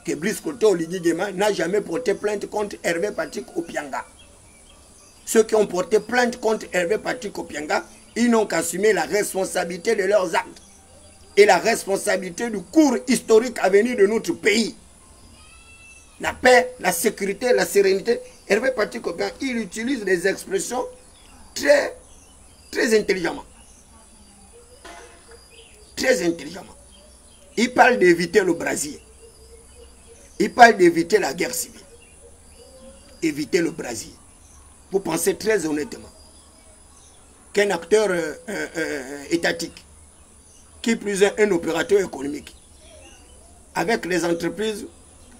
que Brice Koto Oligui n'a jamais porté plainte contre Hervé Patrick Opianga. Ceux qui ont porté plainte contre Hervé Patrick Opianga, ils n'ont qu'assumé la responsabilité de leurs actes et la responsabilité du cours historique à venir de notre pays. La paix, la sécurité, la sérénité. Hervé Patrick Opianga, il utilise des expressions très intelligemment. Très intelligemment. Il parle d'éviter le brasier. Il parle d'éviter la guerre civile. Éviter le brasier. Vous pensez très honnêtement qu'un acteur étatique, qui plus est un opérateur économique, avec les entreprises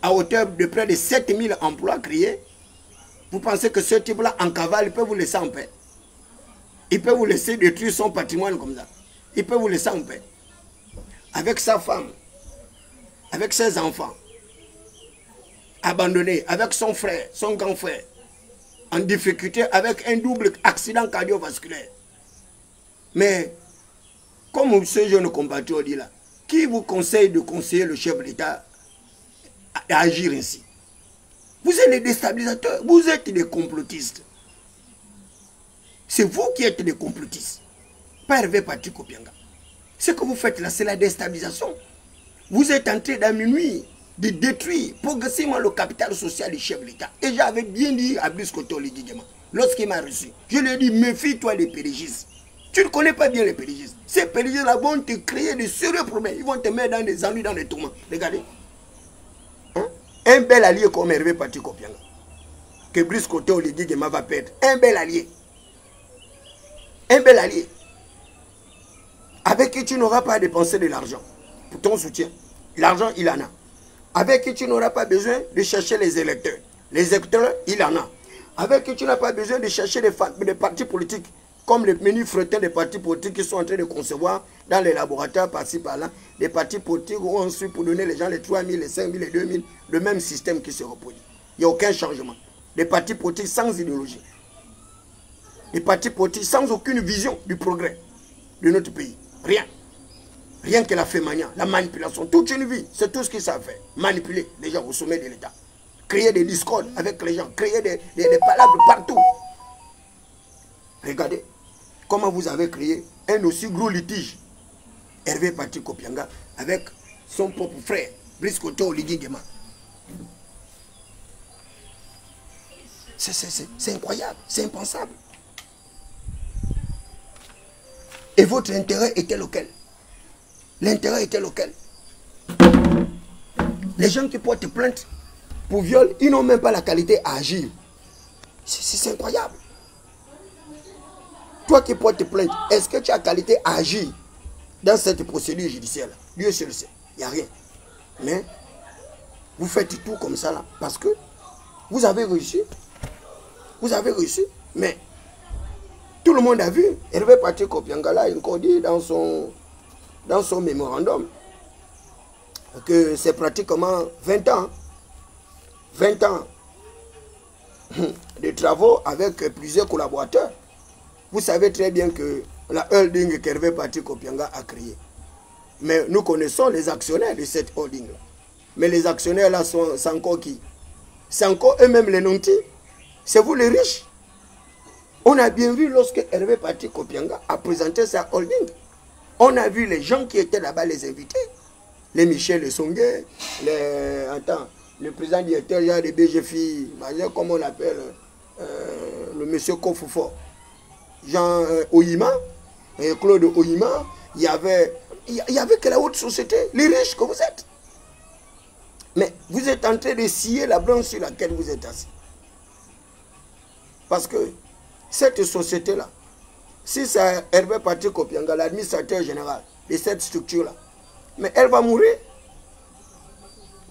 à hauteur de près de 7000 emplois créés, vous pensez que ce type-là en cavale, il peut vous laisser en paix? Il peut vous laisser détruire son patrimoine comme ça. Il peut vous laisser en paix. Avec sa femme, avec ses enfants, abandonnés, avec son frère, son grand frère, en difficulté avec un double accident cardiovasculaire. Mais, comme ce jeune compatriote dit là, qui vous conseille de conseiller le chef de l'État à agir ainsi? Vous êtes des déstabilisateurs, vous êtes des complotistes. C'est vous qui êtes des complotistes, pas Hervé Patrick Opianga. Ce que vous faites là, c'est la déstabilisation. Vous êtes en train d'amenuire, de détruire progressivement le capital social du chef de l'État. Et j'avais bien dit à Brice Koto Oligui lorsqu'il m'a reçu, je lui ai dit, méfie-toi des pérégistes. Tu ne connais pas bien les pérégistes. Ces pérégistes-là vont te créer de sérieux problèmes. Ils vont te mettre dans des ennuis, dans des tourments. Regardez. Hein? Un bel allié comme Hervé Patrick Opianga, que Brice Koto Oligui va perdre. Un bel allié. Un bel allié. Avec qui tu n'auras pas à dépenser de l'argent pour ton soutien. L'argent, il en a. Avec qui tu n'auras pas besoin de chercher les électeurs. Les électeurs, il en a. Avec qui tu n'as pas besoin de chercher des partis politiques, comme les menus frettins des partis politiques qui sont en train de concevoir dans les laboratoires par-ci par-là, des partis politiques où on suit pour donner les gens les 3 000, les 5 000, les 2 000, le même système qui se reproduit. Il n'y a aucun changement. Des partis politiques sans idéologie. Des partis politiques sans aucune vision du progrès de notre pays. Rien. Rien que la fémania, la manipulation, toute une vie, c'est tout ce qu'ils savent faire. Manipuler les gens au sommet de l'État. Créer des discordes avec les gens, créer des palabres partout. Regardez comment vous avez créé un aussi gros litige, Hervé Patrick Opianga, avec son propre frère, Brice Koto Oligui Nguema. C'est incroyable, c'est impensable. Et votre intérêt était lequel? L'intérêt était lequel? Les gens qui portent plainte pour viol, ils n'ont même pas la qualité à agir. C'est incroyable. Toi qui portes plainte, est-ce que tu as qualité à agir dans cette procédure judiciaire? Dieu seul sait, il n'y a rien. Mais vous faites tout comme ça là, parce que vous avez réussi. Vous avez réussi, mais tout le monde a vu. Hervé Patrick Opianga là, il dit dans son mémorandum que c'est pratiquement 20 ans. 20 ans de travaux avec plusieurs collaborateurs. Vous savez très bien que la holding qu'Hervé Patrick Opianga a créée. Mais nous connaissons les actionnaires de cette holding là. Mais les actionnaires là sont encore qui? C'est encore eux-mêmes les nantis. C'est vous les riches. On a bien vu lorsque Hervé Patrick Opianga a présenté sa holding. On a vu les gens qui étaient là-bas, les invités. Les Michel Songué, le président directeur de BGFI, comment on l'appelle, le monsieur Kofoufo, Jean Oyima, Claude Oyima, il y avait que la haute société, les riches que vous êtes. Mais vous êtes en train de scier la branche sur laquelle vous êtes assis. Parce que cette société-là, si c'est Hervé Patrick Opianga, l'administrateur général de cette structure-là, mais elle va mourir.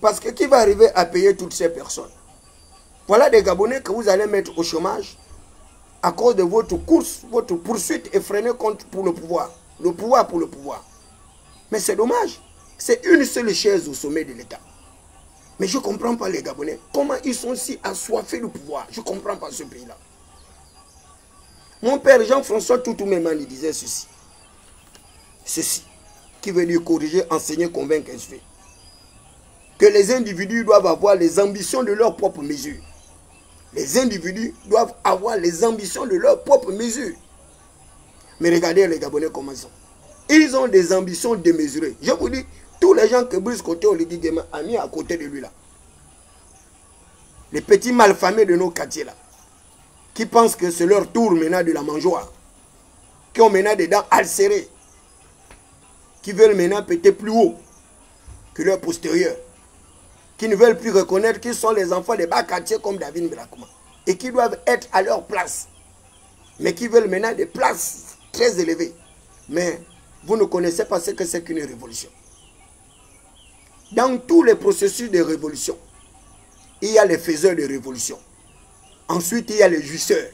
Parce que qui va arriver à payer toutes ces personnes? Voilà des Gabonais que vous allez mettre au chômage à cause de votre course, votre poursuite effrénée pour le pouvoir. Le pouvoir pour le pouvoir. Mais c'est dommage. C'est une seule chaise au sommet de l'État. Mais je ne comprends pas les Gabonais. Comment ils sont si assoiffés de pouvoir? Je ne comprends pas ce pays-là. Mon père Jean-François Toutou-Memani disait ceci. Ceci, qui veut dire corriger, enseigner, convaincre, instruire. Que les individus doivent avoir les ambitions de leur propre mesure. Les individus doivent avoir les ambitions de leur propre mesure. Mais regardez les Gabonais comment ils sont. Ils ont des ambitions démesurées. Je vous dis, tous les gens que Brice Côté Oligui Nguema a mis à côté de lui là. Les petits malfamés de nos quartiers là. Qui pensent que c'est leur tour maintenant de la mangeoire. Qui ont maintenant des dents ulcérées. Qui veulent maintenant péter plus haut que leur postérieur. Qui ne veulent plus reconnaître qu'ils sont les enfants des bas quartiers comme David Mbelakouma. Et qui doivent être à leur place. Mais qui veulent maintenant des places très élevées. Mais vous ne connaissez pas ce que c'est qu'une révolution. Dans tous les processus de révolution, il y a les faiseurs de révolution. Ensuite, il y a les jouisseurs.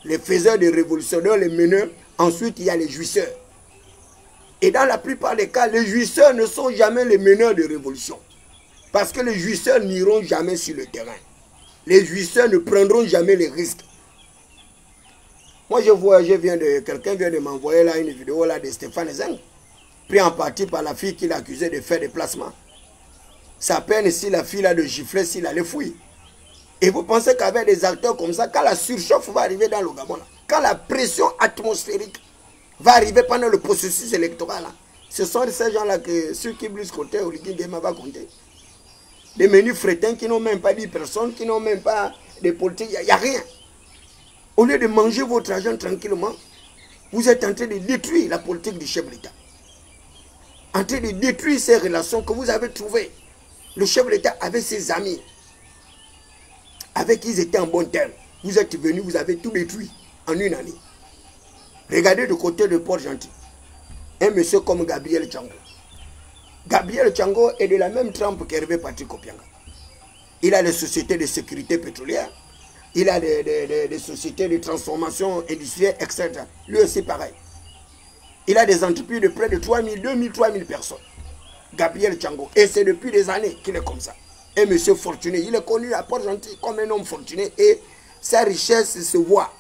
Les faiseurs de révolution, les meneurs. Ensuite, il y a les jouisseurs. Et dans la plupart des cas, les jouisseurs ne sont jamais les meneurs de révolution. Parce que les jouisseurs n'iront jamais sur le terrain. Les jouisseurs ne prendront jamais les risques. Moi, quelqu'un vient de m'envoyer là une vidéo là de Stéphane Zeng, pris en partie par la fille qu'il accusait de faire des placements. Ça peine si la fille a de gifler, s'il a les fouilles. Et vous pensez qu'avec des acteurs comme ça, quand la surchauffe va arriver dans le Gabon, là, quand la pression atmosphérique va arriver pendant le processus électoral, là, ce sont ces gens-là que ceux qui Brice Côté Oligui Nguema va compter. Des menus frétins qui n'ont même pas 10 personnes, qui n'ont même pas de politique, il n'y a rien. Au lieu de manger votre argent tranquillement, vous êtes en train de détruire la politique du chef de l'État. En train de détruire ces relations que vous avez trouvées. Le chef de l'État avait ses amis, avec qui ils étaient en bon terme. Vous êtes venus, vous avez tout détruit en une année. Regardez du côté de Port-Gentil. Un monsieur comme Gabriel Tchango. Gabriel Tchango est de la même trempe qu'Hervé Patrick Opianga. Il a des sociétés de sécurité pétrolière. Il a des sociétés de transformation industrielle, etc. Lui aussi pareil. Il a des entreprises de près de 3000, 2000, 3000 personnes. Gabriel Tchango. Et c'est depuis des années qu'il est comme ça. Un monsieur fortuné. Il est connu à Port-Gentil comme un homme fortuné. Et sa richesse se voit.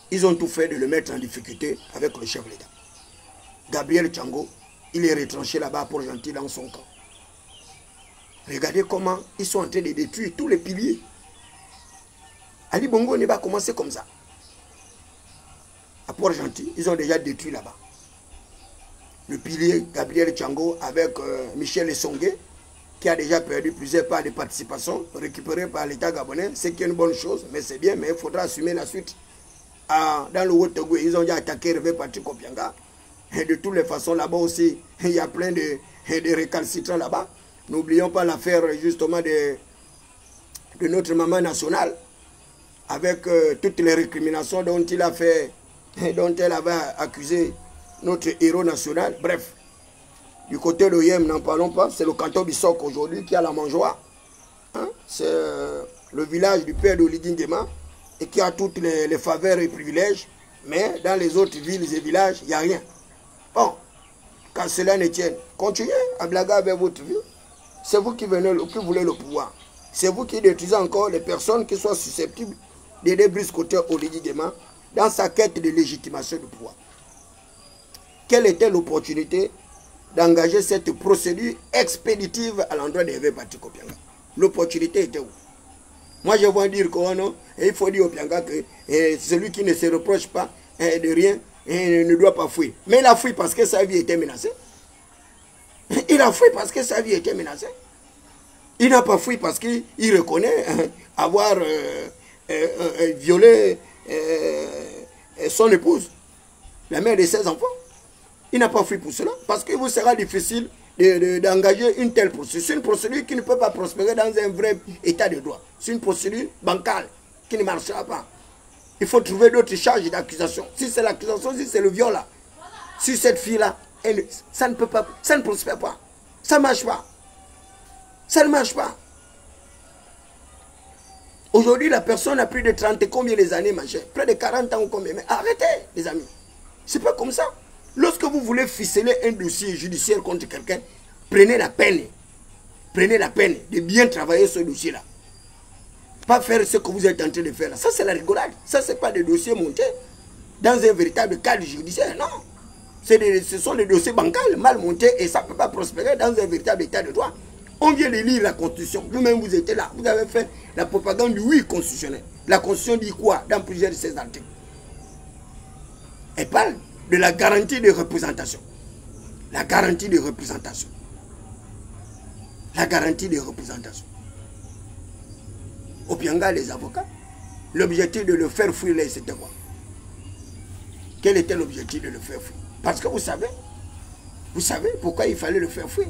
Ils ont tout fait de le mettre en difficulté avec le chef de l'État. Gabriel Tchango, il est retranché là-bas à Port-Gentil dans son camp. Regardez comment ils sont en train de détruire tous les piliers. Ali Bongo n'est pas commencé comme ça. À Port-Gentil, ils ont déjà détruit là-bas. Le pilier Gabriel Tchango avec Michel Essongué, qui a déjà perdu plusieurs parts de participation récupérées par l'État gabonais, c'est une bonne chose, mais c'est bien, mais il faudra assumer la suite. Dans le Haut-Togo, ils ont déjà attaqué Hervé Patrick Opianga. Et de toutes les façons, là-bas aussi, il y a plein de récalcitrants là-bas. N'oublions pas l'affaire justement de notre maman nationale, avec toutes les récriminations dont elle avait accusé notre héros national. Bref, du côté de Yem, n'en parlons pas, c'est le canton Bissok aujourd'hui qui a la mangeoire. Hein? C'est le village du père d'Oligui Nguema et qui a toutes les faveurs et privilèges, mais dans les autres villes et villages, il n'y a rien. Bon, quand cela ne tienne, continuez à blaguer avec votre vie. C'est vous qui voulez le pouvoir. C'est vous qui détruisez encore les personnes qui sont susceptibles d'aider Brice Côté Oligui Nguema dans sa quête de légitimation du pouvoir. Quelle était l'opportunité d'engager cette procédure expéditive à l'endroit d'Hervé Patrick Opianga? L'opportunité était où? Moi, je vais dire que non, il faut dire Opianga que celui qui ne se reproche pas de rien ne doit pas fuir. Mais il a fui parce que sa vie était menacée. Il a fui parce que sa vie était menacée. Il n'a pas fui parce qu'il reconnaît avoir violé son épouse, la mère de ses enfants. Il n'a pas fui pour cela, parce qu'il vous sera difficile d'engager une telle procédure. C'est une procédure qui ne peut pas prospérer dans un vrai état de droit. C'est une procédure bancale qui ne marchera pas. Il faut trouver d'autres charges d'accusation. Si c'est l'accusation, si c'est le viol là, si cette fille-là, ça ne peut pas, ça ne prospère pas. Ça ne marche pas. Ça ne marche pas. Aujourd'hui, la personne a plus de 30 et combien les années, machin, près de 40 ans ou combien. Mais arrêtez, les amis. C'est pas comme ça. Lorsque vous voulez ficeler un dossier judiciaire contre quelqu'un, prenez la peine de bien travailler ce dossier-là. Pas faire ce que vous êtes en train de faire là. Ça, c'est la rigolade. Ça, ce n'est pas des dossiers montés dans un véritable cadre judiciaire. Non. Ce sont des dossiers bancals mal montés et ça ne peut pas prospérer dans un véritable état de droit. On vient de lire la Constitution. Vous-même, vous étiez là. Vous avez fait la propagande du oui constitutionnel. La Constitution dit quoi dans plusieurs de ses articles? Elle parle de la garantie de représentation. La garantie de représentation. La garantie de représentation. Opianga, les avocats, l'objectif de le faire fuir, c'était quoi? Quel était l'objectif de le faire fuir? Parce que vous savez pourquoi il fallait le faire fuir.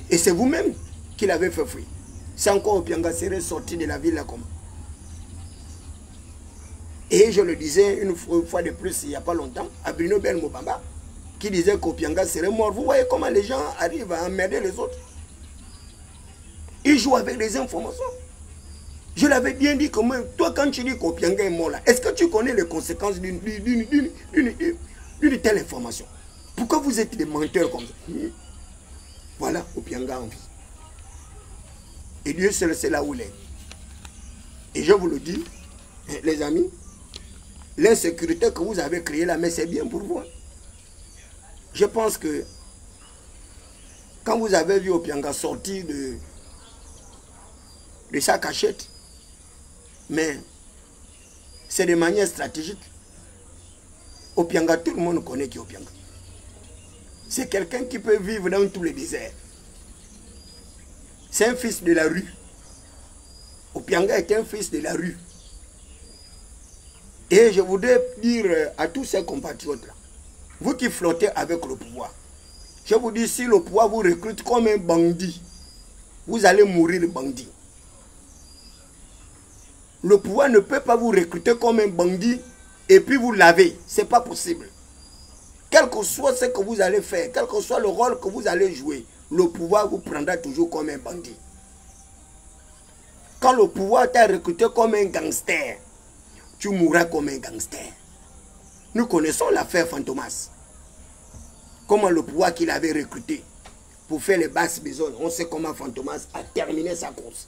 Et c'est vous-même qui l'avez fait fuir. C'est encore Opianga serait sorti de la ville là comment? Et je le disais une fois de plus il n'y a pas longtemps à Bruno Ben Mobamba qui disait qu'Opianga serait mort. Vous voyez comment les gens arrivent à emmerder les autres. Ils jouent avec des informations. Je l'avais bien dit que moi, toi quand tu dis qu'Opianga est mort là, est-ce que tu connais les conséquences d'une telle information? Pourquoi vous êtes des menteurs comme ça? Voilà Opianga en vie. Et Dieu seul sait là où il est. Et je vous le dis, les amis, l'insécurité que vous avez créée là, mais c'est bien pour vous. Je pense que quand vous avez vu Opianga sortir de sa cachette, mais c'est de manière stratégique. Opianga, tout le monde connaît qui est Opianga. C'est quelqu'un qui peut vivre dans tous les déserts. C'est un fils de la rue. Opianga est un fils de la rue. Et je voudrais dire à tous ces compatriotes-là, vous qui flottez avec le pouvoir, je vous dis, si le pouvoir vous recrute comme un bandit, vous allez mourir bandit. Le pouvoir ne peut pas vous recruter comme un bandit et puis vous laver. Ce n'est pas possible. Quel que soit ce que vous allez faire, quel que soit le rôle que vous allez jouer, le pouvoir vous prendra toujours comme un bandit. Quand le pouvoir t'a recruté comme un gangster, tu mourras comme un gangster. Nous connaissons l'affaire Fantomas. Comment le pouvoir qu'il avait recruté pour faire les basses besognes, on sait comment Fantomas a terminé sa course.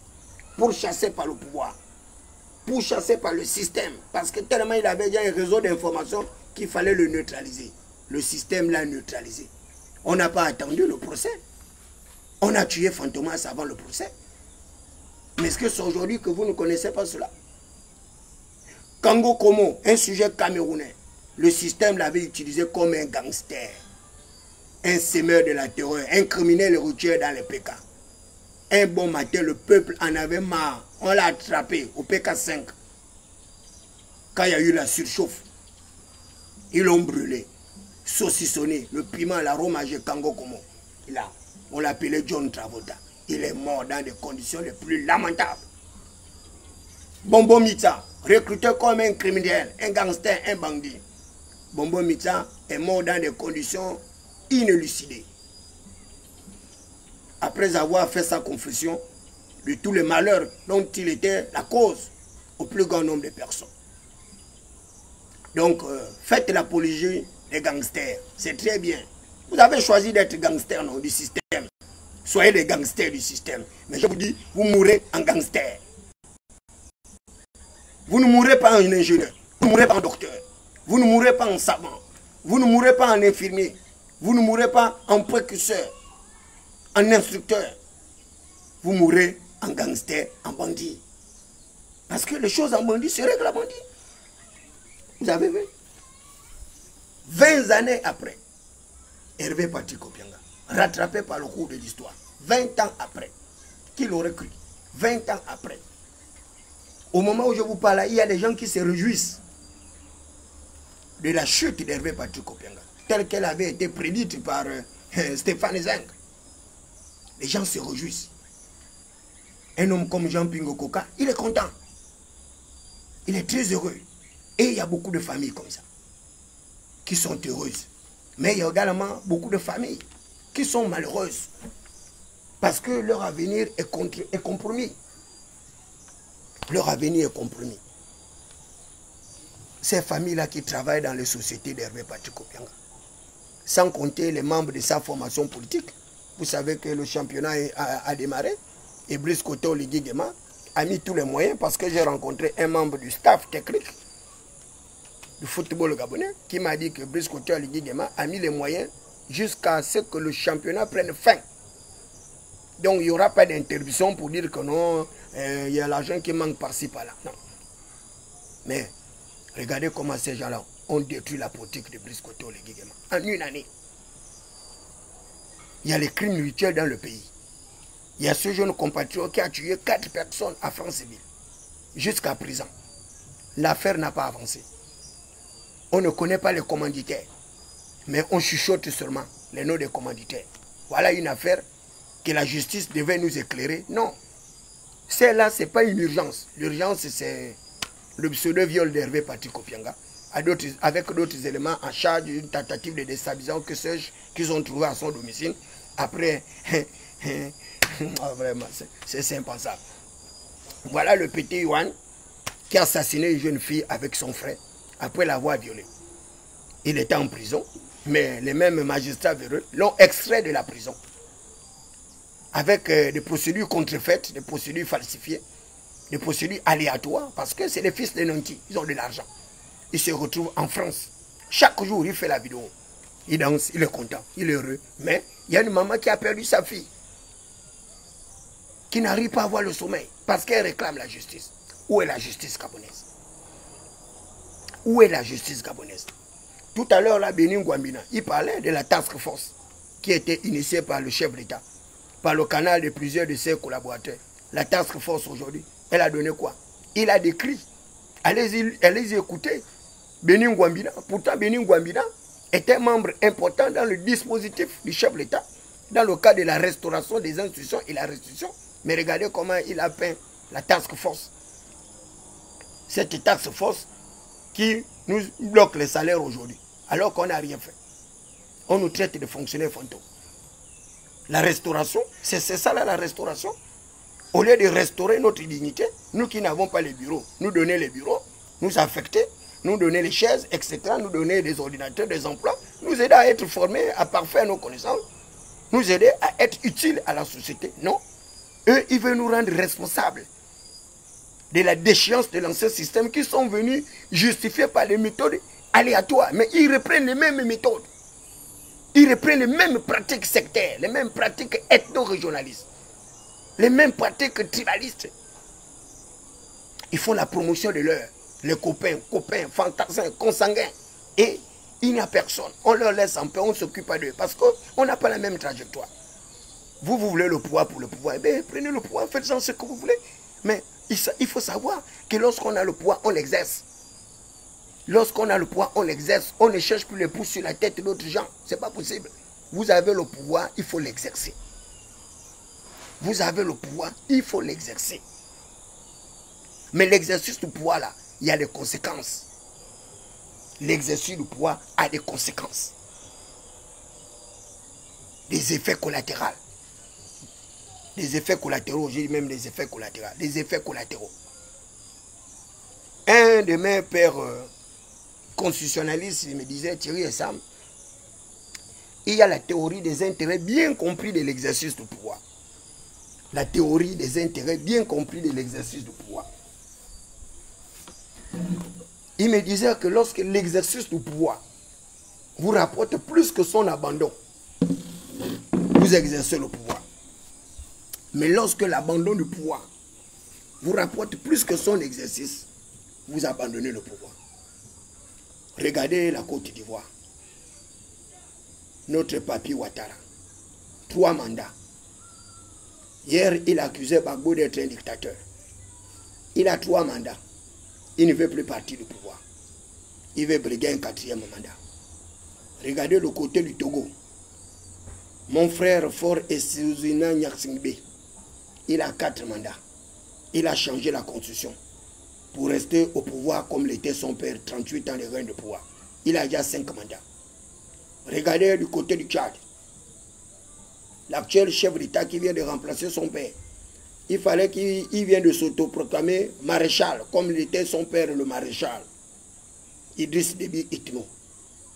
Pour chasser par le pouvoir. Pour chasser par le système. Parce que tellement il avait déjà un réseau d'informations qu'il fallait le neutraliser. Le système l'a neutralisé. On n'a pas attendu le procès. On a tué Fantomas avant le procès. Mais est-ce que c'est aujourd'hui que vous ne connaissez pas cela? Kango Komo, un sujet camerounais. Le système l'avait utilisé comme un gangster. Un sémeur de la terreur. Un criminel routier dans les PK. Un bon matin, le peuple en avait marre. On l'a attrapé au PK5. Quand il y a eu la surchauffe, ils l'ont brûlé, saucissonné, le piment, l'arôme à Kango Komo. On l'appelait John Travolta. Il est mort dans des conditions les plus lamentables. Bombo Mita, recruté comme un criminel, un gangster, un bandit. Bombo Mita est mort dans des conditions inélucidées. Après avoir fait sa confession de tous les malheurs dont il était la cause au plus grand nombre de personnes. Donc, faites l'apologie des gangsters. C'est très bien. Vous avez choisi d'être gangster non, du système. Soyez des gangsters du système. Mais je vous dis, vous mourrez en gangster. Vous ne mourrez pas en ingénieur. Vous ne mourrez pas en docteur. Vous ne mourrez pas en savant. Vous ne mourrez pas en infirmier. Vous ne mourrez pas en précurseur. En instructeur. Vous mourrez en gangster, en bandit. Parce que les choses en bandit se règlent en bandit. Vous avez vu? 20 années après, Hervé Patrick Opianga, rattrapé par le cours de l'histoire, 20 ans après, qui l'aurait cru? 20 ans après. Au moment où je vous parle, il y a des gens qui se réjouissent de la chute d'Hervé Patrick Opianga, telle qu'elle avait été prédite par Stéphane Zenk. Les gens se réjouissent. Un homme comme Jean Pingo Koka, il est content. Il est très heureux. Et il y a beaucoup de familles comme ça, qui sont heureuses. Mais il y a également beaucoup de familles qui sont malheureuses. Parce que leur avenir est compromis. Leur avenir est compromis. Ces familles-là qui travaillent dans les sociétés d'Hervé Patrick Opianga, sans compter les membres de sa formation politique. Vous savez que le championnat a démarré. Et Brice Koto Ligui Guéma a mis tous les moyens parce que j'ai rencontré un membre du staff technique du football gabonais qui m'a dit que Brice Koto Guéguéma a mis les moyens jusqu'à ce que le championnat prenne fin. Donc il n'y aura pas d'interruption pour dire que non, il y a l'argent qui manque par-ci, par-là. Non. Mais regardez comment ces gens-là ont détruit la politique de Brice Koto Guéguéma en une année. Il y a les crimes rituels dans le pays. Il y a ce jeune compatriote qui a tué 4 personnes à Franceville. Jusqu'à présent, l'affaire n'a pas avancé. On ne connaît pas les commanditaires, mais on chuchote seulement les noms des commanditaires. Voilà une affaire que la justice devait nous éclairer. Non, celle-là, ce n'est pas une urgence. L'urgence, c'est le pseudo-viol d'Hervé Patrick Opianga, avec d'autres éléments en charge d'une tentative de déstabilisation que sais-je qu'ils ont trouvé à son domicile. Après, oh, vraiment, c'est impensable. Voilà le petit Yohan qui a assassiné une jeune fille avec son frère après l'avoir violée. Il était en prison, mais les mêmes magistrats véreux l'ont extrait de la prison avec des procédures contrefaites, des procédures falsifiées, des procédures aléatoires, parce que c'est les fils des nantis, ils ont de l'argent. Il se retrouve en France. Chaque jour, il fait la vidéo. Il danse, il est content, il est heureux. Mais il y a une maman qui a perdu sa fille, qui n'arrive pas à avoir le sommeil, parce qu'elle réclame la justice. Où est la justice gabonaise? Où est la justice gabonaise? Tout à l'heure, là, Bénin Guambina, il parlait de la task force qui était initiée par le chef d'État, par le canal de plusieurs de ses collaborateurs. La task force aujourd'hui, elle a donné quoi? Il a décrit. Allez-y écouter. Bénin Guambina. Pourtant, Bénin Guambina était membre important dans le dispositif du chef d'État, dans le cas de la restauration des institutions et la restitution. Mais regardez comment il a peint la task force. Cette task force qui nous bloque les salaires aujourd'hui, alors qu'on n'a rien fait. On nous traite de fonctionnaires fantômes. La restauration, c'est ça là, la restauration. Au lieu de restaurer notre dignité, nous qui n'avons pas les bureaux, nous donner les bureaux, nous affecter, nous donner les chaises, etc., nous donner des ordinateurs, des emplois, nous aider à être formés, à parfaire nos connaissances, nous aider à être utiles à la société. Non. Eux, ils veulent nous rendre responsables de la déchéance de l'ancien système qui sont venus justifier par des méthodes aléatoires. Mais ils reprennent les mêmes méthodes. Ils reprennent les mêmes pratiques sectaires, les mêmes pratiques ethno-régionalistes, les mêmes pratiques tribalistes. Ils font la promotion de leurs, les copains, fantassins, consanguins. Et il n'y a personne. On leur laisse en paix, on ne s'occupe pas d'eux. Parce qu'on n'a pas la même trajectoire. Vous voulez le pouvoir pour le pouvoir. Eh bien, prenez le pouvoir, faites-en ce que vous voulez. Mais il faut savoir que lorsqu'on a le pouvoir, on l'exerce. Lorsqu'on a le pouvoir, on l'exerce. On ne cherche plus les pouces sur la tête d'autres gens. Ce n'est pas possible. Vous avez le pouvoir, il faut l'exercer. Vous avez le pouvoir, il faut l'exercer. Mais l'exercice du pouvoir, là, il y a des conséquences. L'exercice du pouvoir a des conséquences. Des effets collatéraux. Des effets collatéraux, j'ai dit même des effets collatéraux. Des effets collatéraux. Un de mes pères constitutionnalistes, il me disait, Thierry et Sam, il y a la théorie des intérêts bien compris de l'exercice du pouvoir. La théorie des intérêts bien compris de l'exercice du pouvoir. Il me disait que lorsque l'exercice du pouvoir vous rapporte plus que son abandon, vous exercez le pouvoir. Mais lorsque l'abandon du pouvoir vous rapporte plus que son exercice, vous abandonnez le pouvoir. Regardez la Côte d'Ivoire. Notre papi Ouattara. 3 mandats. Hier, il accusait Gbagbo d'être un dictateur. Il a 3 mandats. Il ne veut plus partir du pouvoir. Il veut briguer un 4e mandat. Regardez le côté du Togo. Mon frère Fort Essouzina Nyaksingbe, il a 4 mandats. Il a changé la constitution pour rester au pouvoir comme l'était son père, 38 ans de règne de pouvoir. Il a déjà 5 mandats. Regardez du côté du Tchad. L'actuel chef d'État qui vient de remplacer son père. Il fallait qu'il vienne de s'autoproclamer maréchal, comme l'était son père le maréchal. Idriss Déby Itno.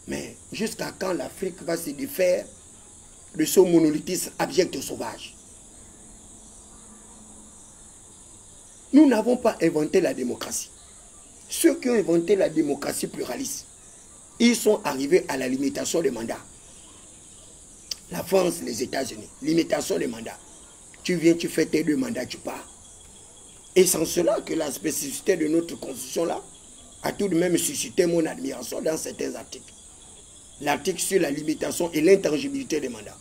Mais jusqu'à quand l'Afrique va se défaire de ce monolithisme abject et sauvage? Nous n'avons pas inventé la démocratie. Ceux qui ont inventé la démocratie pluraliste, ils sont arrivés à la limitation des mandats. La France, les États-Unis, limitation des mandats. Tu viens, tu fais tes 2 mandats, tu pars. Et sans cela que la spécificité de notre constitution-là a tout de même suscité mon admiration dans certains articles. L'article sur la limitation et l'intangibilité des mandats.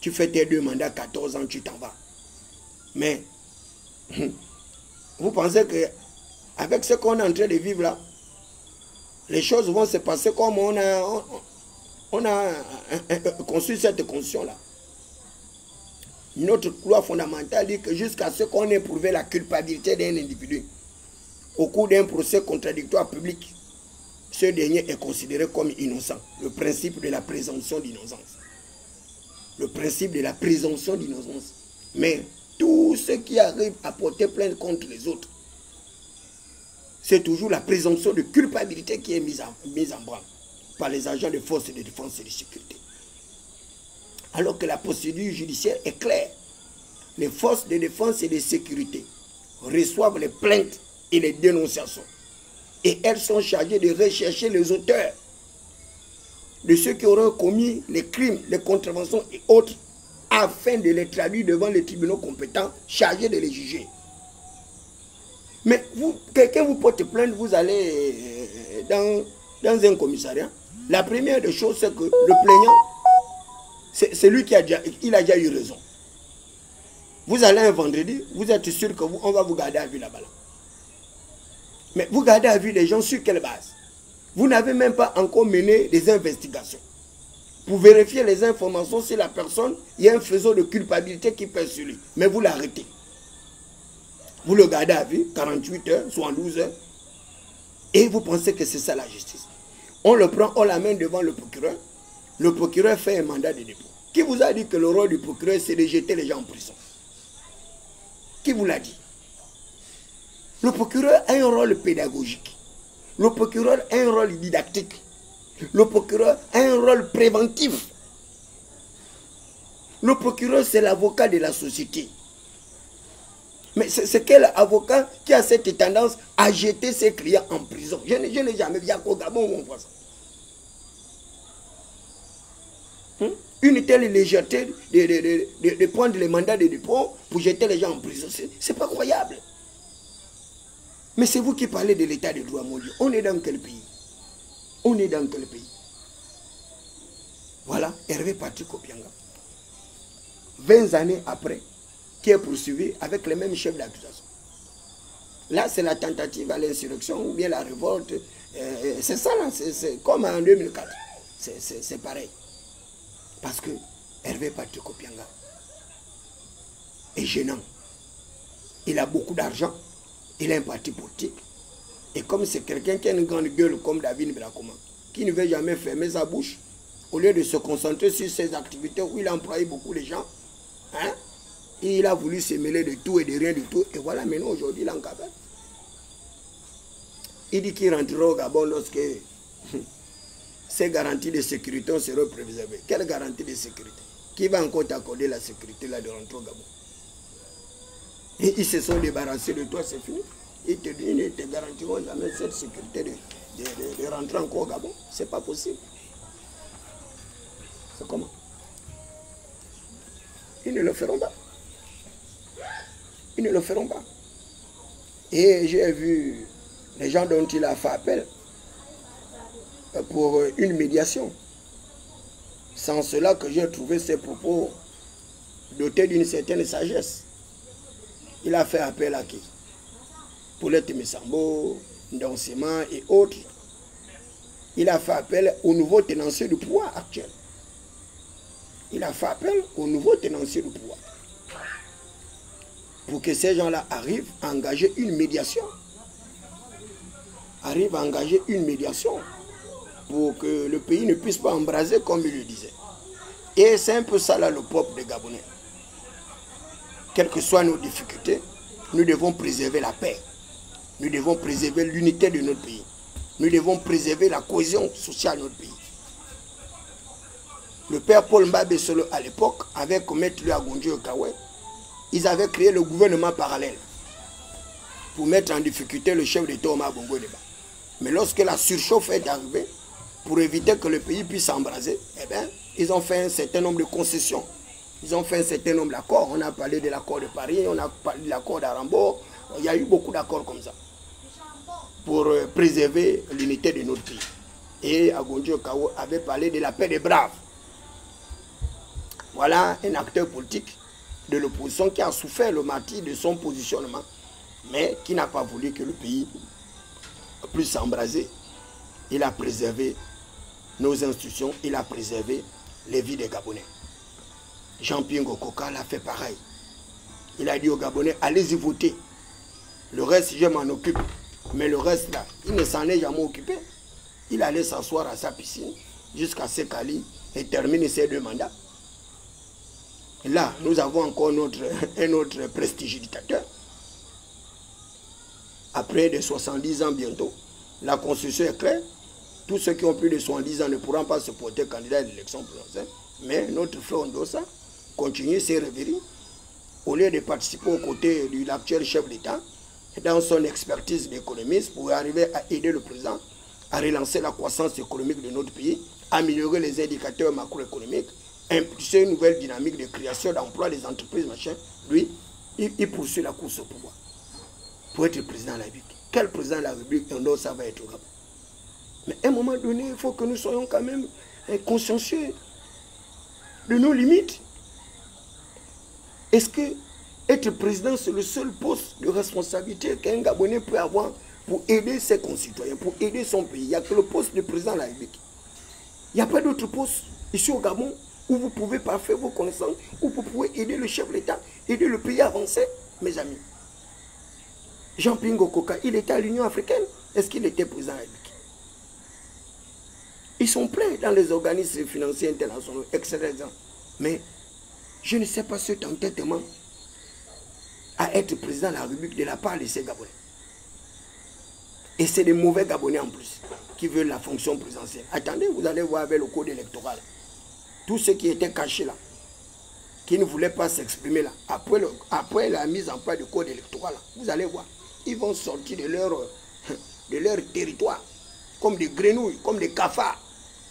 Tu fais tes 2 mandats, 14 ans, tu t'en vas. Mais, vous pensez que avec ce qu'on est en train de vivre là, les choses vont se passer comme on a construit cette constitution-là. Notre loi fondamentale dit que jusqu'à ce qu'on ait prouvé la culpabilité d'un individu au cours d'un procès contradictoire public, ce dernier est considéré comme innocent. Le principe de la présomption d'innocence. Le principe de la présomption d'innocence. Mais tout ce qui arrive à porter plainte contre les autres, c'est toujours la présomption de culpabilité qui est mise en branle par les agents de forces de défense et de sécurité. Alors que la procédure judiciaire est claire. Les forces de défense et de sécurité reçoivent les plaintes et les dénonciations. Et elles sont chargées de rechercher les auteurs de ceux qui auront commis les crimes, les contraventions et autres, afin de les traduire devant les tribunaux compétents chargés de les juger. Mais quelqu'un vous porte plainte, vous allez dans un commissariat. La première des choses, c'est que le plaignant, c'est lui qui a déjà eu raison. Vous allez un vendredi, vous êtes sûr qu'on va vous garder à vue là-bas. Mais vous gardez à vue les gens sur quelle base? Vous n'avez même pas encore mené des investigations pour vérifier les informations si la personne, il y a un faisceau de culpabilité qui pèse sur lui. Mais vous l'arrêtez. Vous le gardez à vue, 48 heures, 72 heures. Et vous pensez que c'est ça la justice. On le prend, on l'amène devant le procureur. Le procureur fait un mandat de dépôt. Qui vous a dit que le rôle du procureur, c'est de jeter les gens en prison? Qui vous l'a dit? Le procureur a un rôle pédagogique. Le procureur a un rôle didactique. Le procureur a un rôle préventif. Le procureur, c'est l'avocat de la société. Mais c'est quel avocat qui a cette tendance à jeter ses clients en prison? Je n'ai jamais vu au Gabon où on voit ça. Une telle légèreté de prendre les mandats de dépôt pour jeter les gens en prison, c'est pas croyable. Mais c'est vous qui parlez de l'état de droit, mon Dieu. On est dans quel pays? On est dans quel pays? Voilà, Hervé Patrick Obianga. 20 années après, qui est poursuivi avec les mêmes chefs d'accusation. Là, c'est la tentative à l'insurrection ou bien la révolte. C'est ça, là. C'est comme en 2004. C'est pareil. Parce que Hervé Patrick Obianga est gênant. Il a beaucoup d'argent. Il a un parti politique. Et comme c'est quelqu'un qui a une grande gueule comme David Brakoma, qui ne veut jamais fermer sa bouche, au lieu de se concentrer sur ses activités où il a employé beaucoup de gens, hein, il a voulu se mêler de tout et de rien du tout. Et voilà, maintenant, aujourd'hui, il est en Gabon. Il dit qu'il rentrera au Gabon lorsque ces garanties de sécurité seront préservées. Quelle garantie de sécurité? Qui va encore t'accorder la sécurité là de rentrer au Gabon? Et ils se sont débarrassés de toi, c'est fini. Ils ne te garantiront jamais cette sécurité de rentrer encore au Gabon. C'est pas possible. C'est comment? Ils ne le feront pas. Ils ne le feront pas. Et j'ai vu les gens dont il a fait appel pour une médiation. Sans cela que j'ai trouvé ses propos dotés d'une certaine sagesse. Il a fait appel à qui? Paulette Messambo, Ndansema et autres. Il a fait appel au nouveau tenancier du pouvoir actuel. Il a fait appel au nouveau tenancier du pouvoir. Pour que ces gens-là arrivent à engager une médiation. Arrivent à engager une médiation. Pour que le pays ne puisse pas embraser comme il le disait. Et c'est un peu ça là le propre des Gabonais. Quelles que soient nos difficultés, nous devons préserver la paix. Nous devons préserver l'unité de notre pays. Nous devons préserver la cohésion sociale de notre pays. Le père Paul Mbabé Solo à l'époque, avec Maître Agondio Okawe, ils avaient créé le gouvernement parallèle. pour mettre en difficulté le chef d'État Omar Bongo Ondimba. Mais lorsque la surchauffe est arrivée, pour éviter que le pays puisse s'embraser, eh bien, ils ont fait un certain nombre de concessions. Ils ont fait un certain nombre d'accords. On a parlé de l'accord de Paris, on a parlé de l'accord d'Arambo. Il y a eu beaucoup d'accords comme ça pour préserver l'unité de notre pays. Et Agondio Kao avait parlé de la paix des braves. Voilà un acteur politique de l'opposition qui a souffert le martyre de son positionnement, mais qui n'a pas voulu que le pays puisse s'embraser. Il a préservé nos institutions, il a préservé les vies des Gabonais. Jean-Pierre Ngokoka l'a fait pareil. Il a dit aux Gabonais, allez-y voter. Le reste, je m'en occupe. Mais le reste, là, il ne s'en est jamais occupé. Il allait s'asseoir à sa piscine jusqu'à ce qu'Ali termine ses 2 mandats. Et là, nous avons encore un autre prestidigitateur. Après de 70 ans bientôt, la Constitution est claire. Tous ceux qui ont plus de 70 ans ne pourront pas se porter candidat à l'élection présidentielle. Mais notre frère Ondosa continue ses rêveries. Au lieu de participer aux côtés de l'actuel chef d'État, dans son expertise d'économiste, pour arriver à aider le président à relancer la croissance économique de notre pays, améliorer les indicateurs macroéconomiques, impulser une nouvelle dynamique de création d'emplois des entreprises, machin. Lui, il poursuit la course au pouvoir pour être le président de la République. Quel président de la République ça va être au Gabon? Mais à un moment donné, il faut que nous soyons quand même consciencieux de nos limites. Est-ce que être président, c'est le seul poste de responsabilité qu'un Gabonais peut avoir pour aider ses concitoyens, pour aider son pays? Il n'y a que le poste de président de la République. Il n'y a pas d'autre poste ici au Gabon où vous pouvez parfaire vos connaissances, où vous pouvez aider le chef de l'État, aider le pays à avancer, mes amis. Jean-Pierre Ngokoka, il était à l'Union africaine. Est-ce qu'il était président de la République? Ils sont pleins dans les organismes financiers internationaux, etc. Mais je ne sais pas cet entêtement à être président de la République de la part de ces Gabonais. Et c'est des mauvais Gabonais en plus qui veulent la fonction présidentielle. Attendez, vous allez voir avec le code électoral. Tous ceux qui étaient cachés là, qui ne voulaient pas s'exprimer là, après la mise en place du code électoral, vous allez voir, ils vont sortir de leur territoire comme des grenouilles, comme des cafards.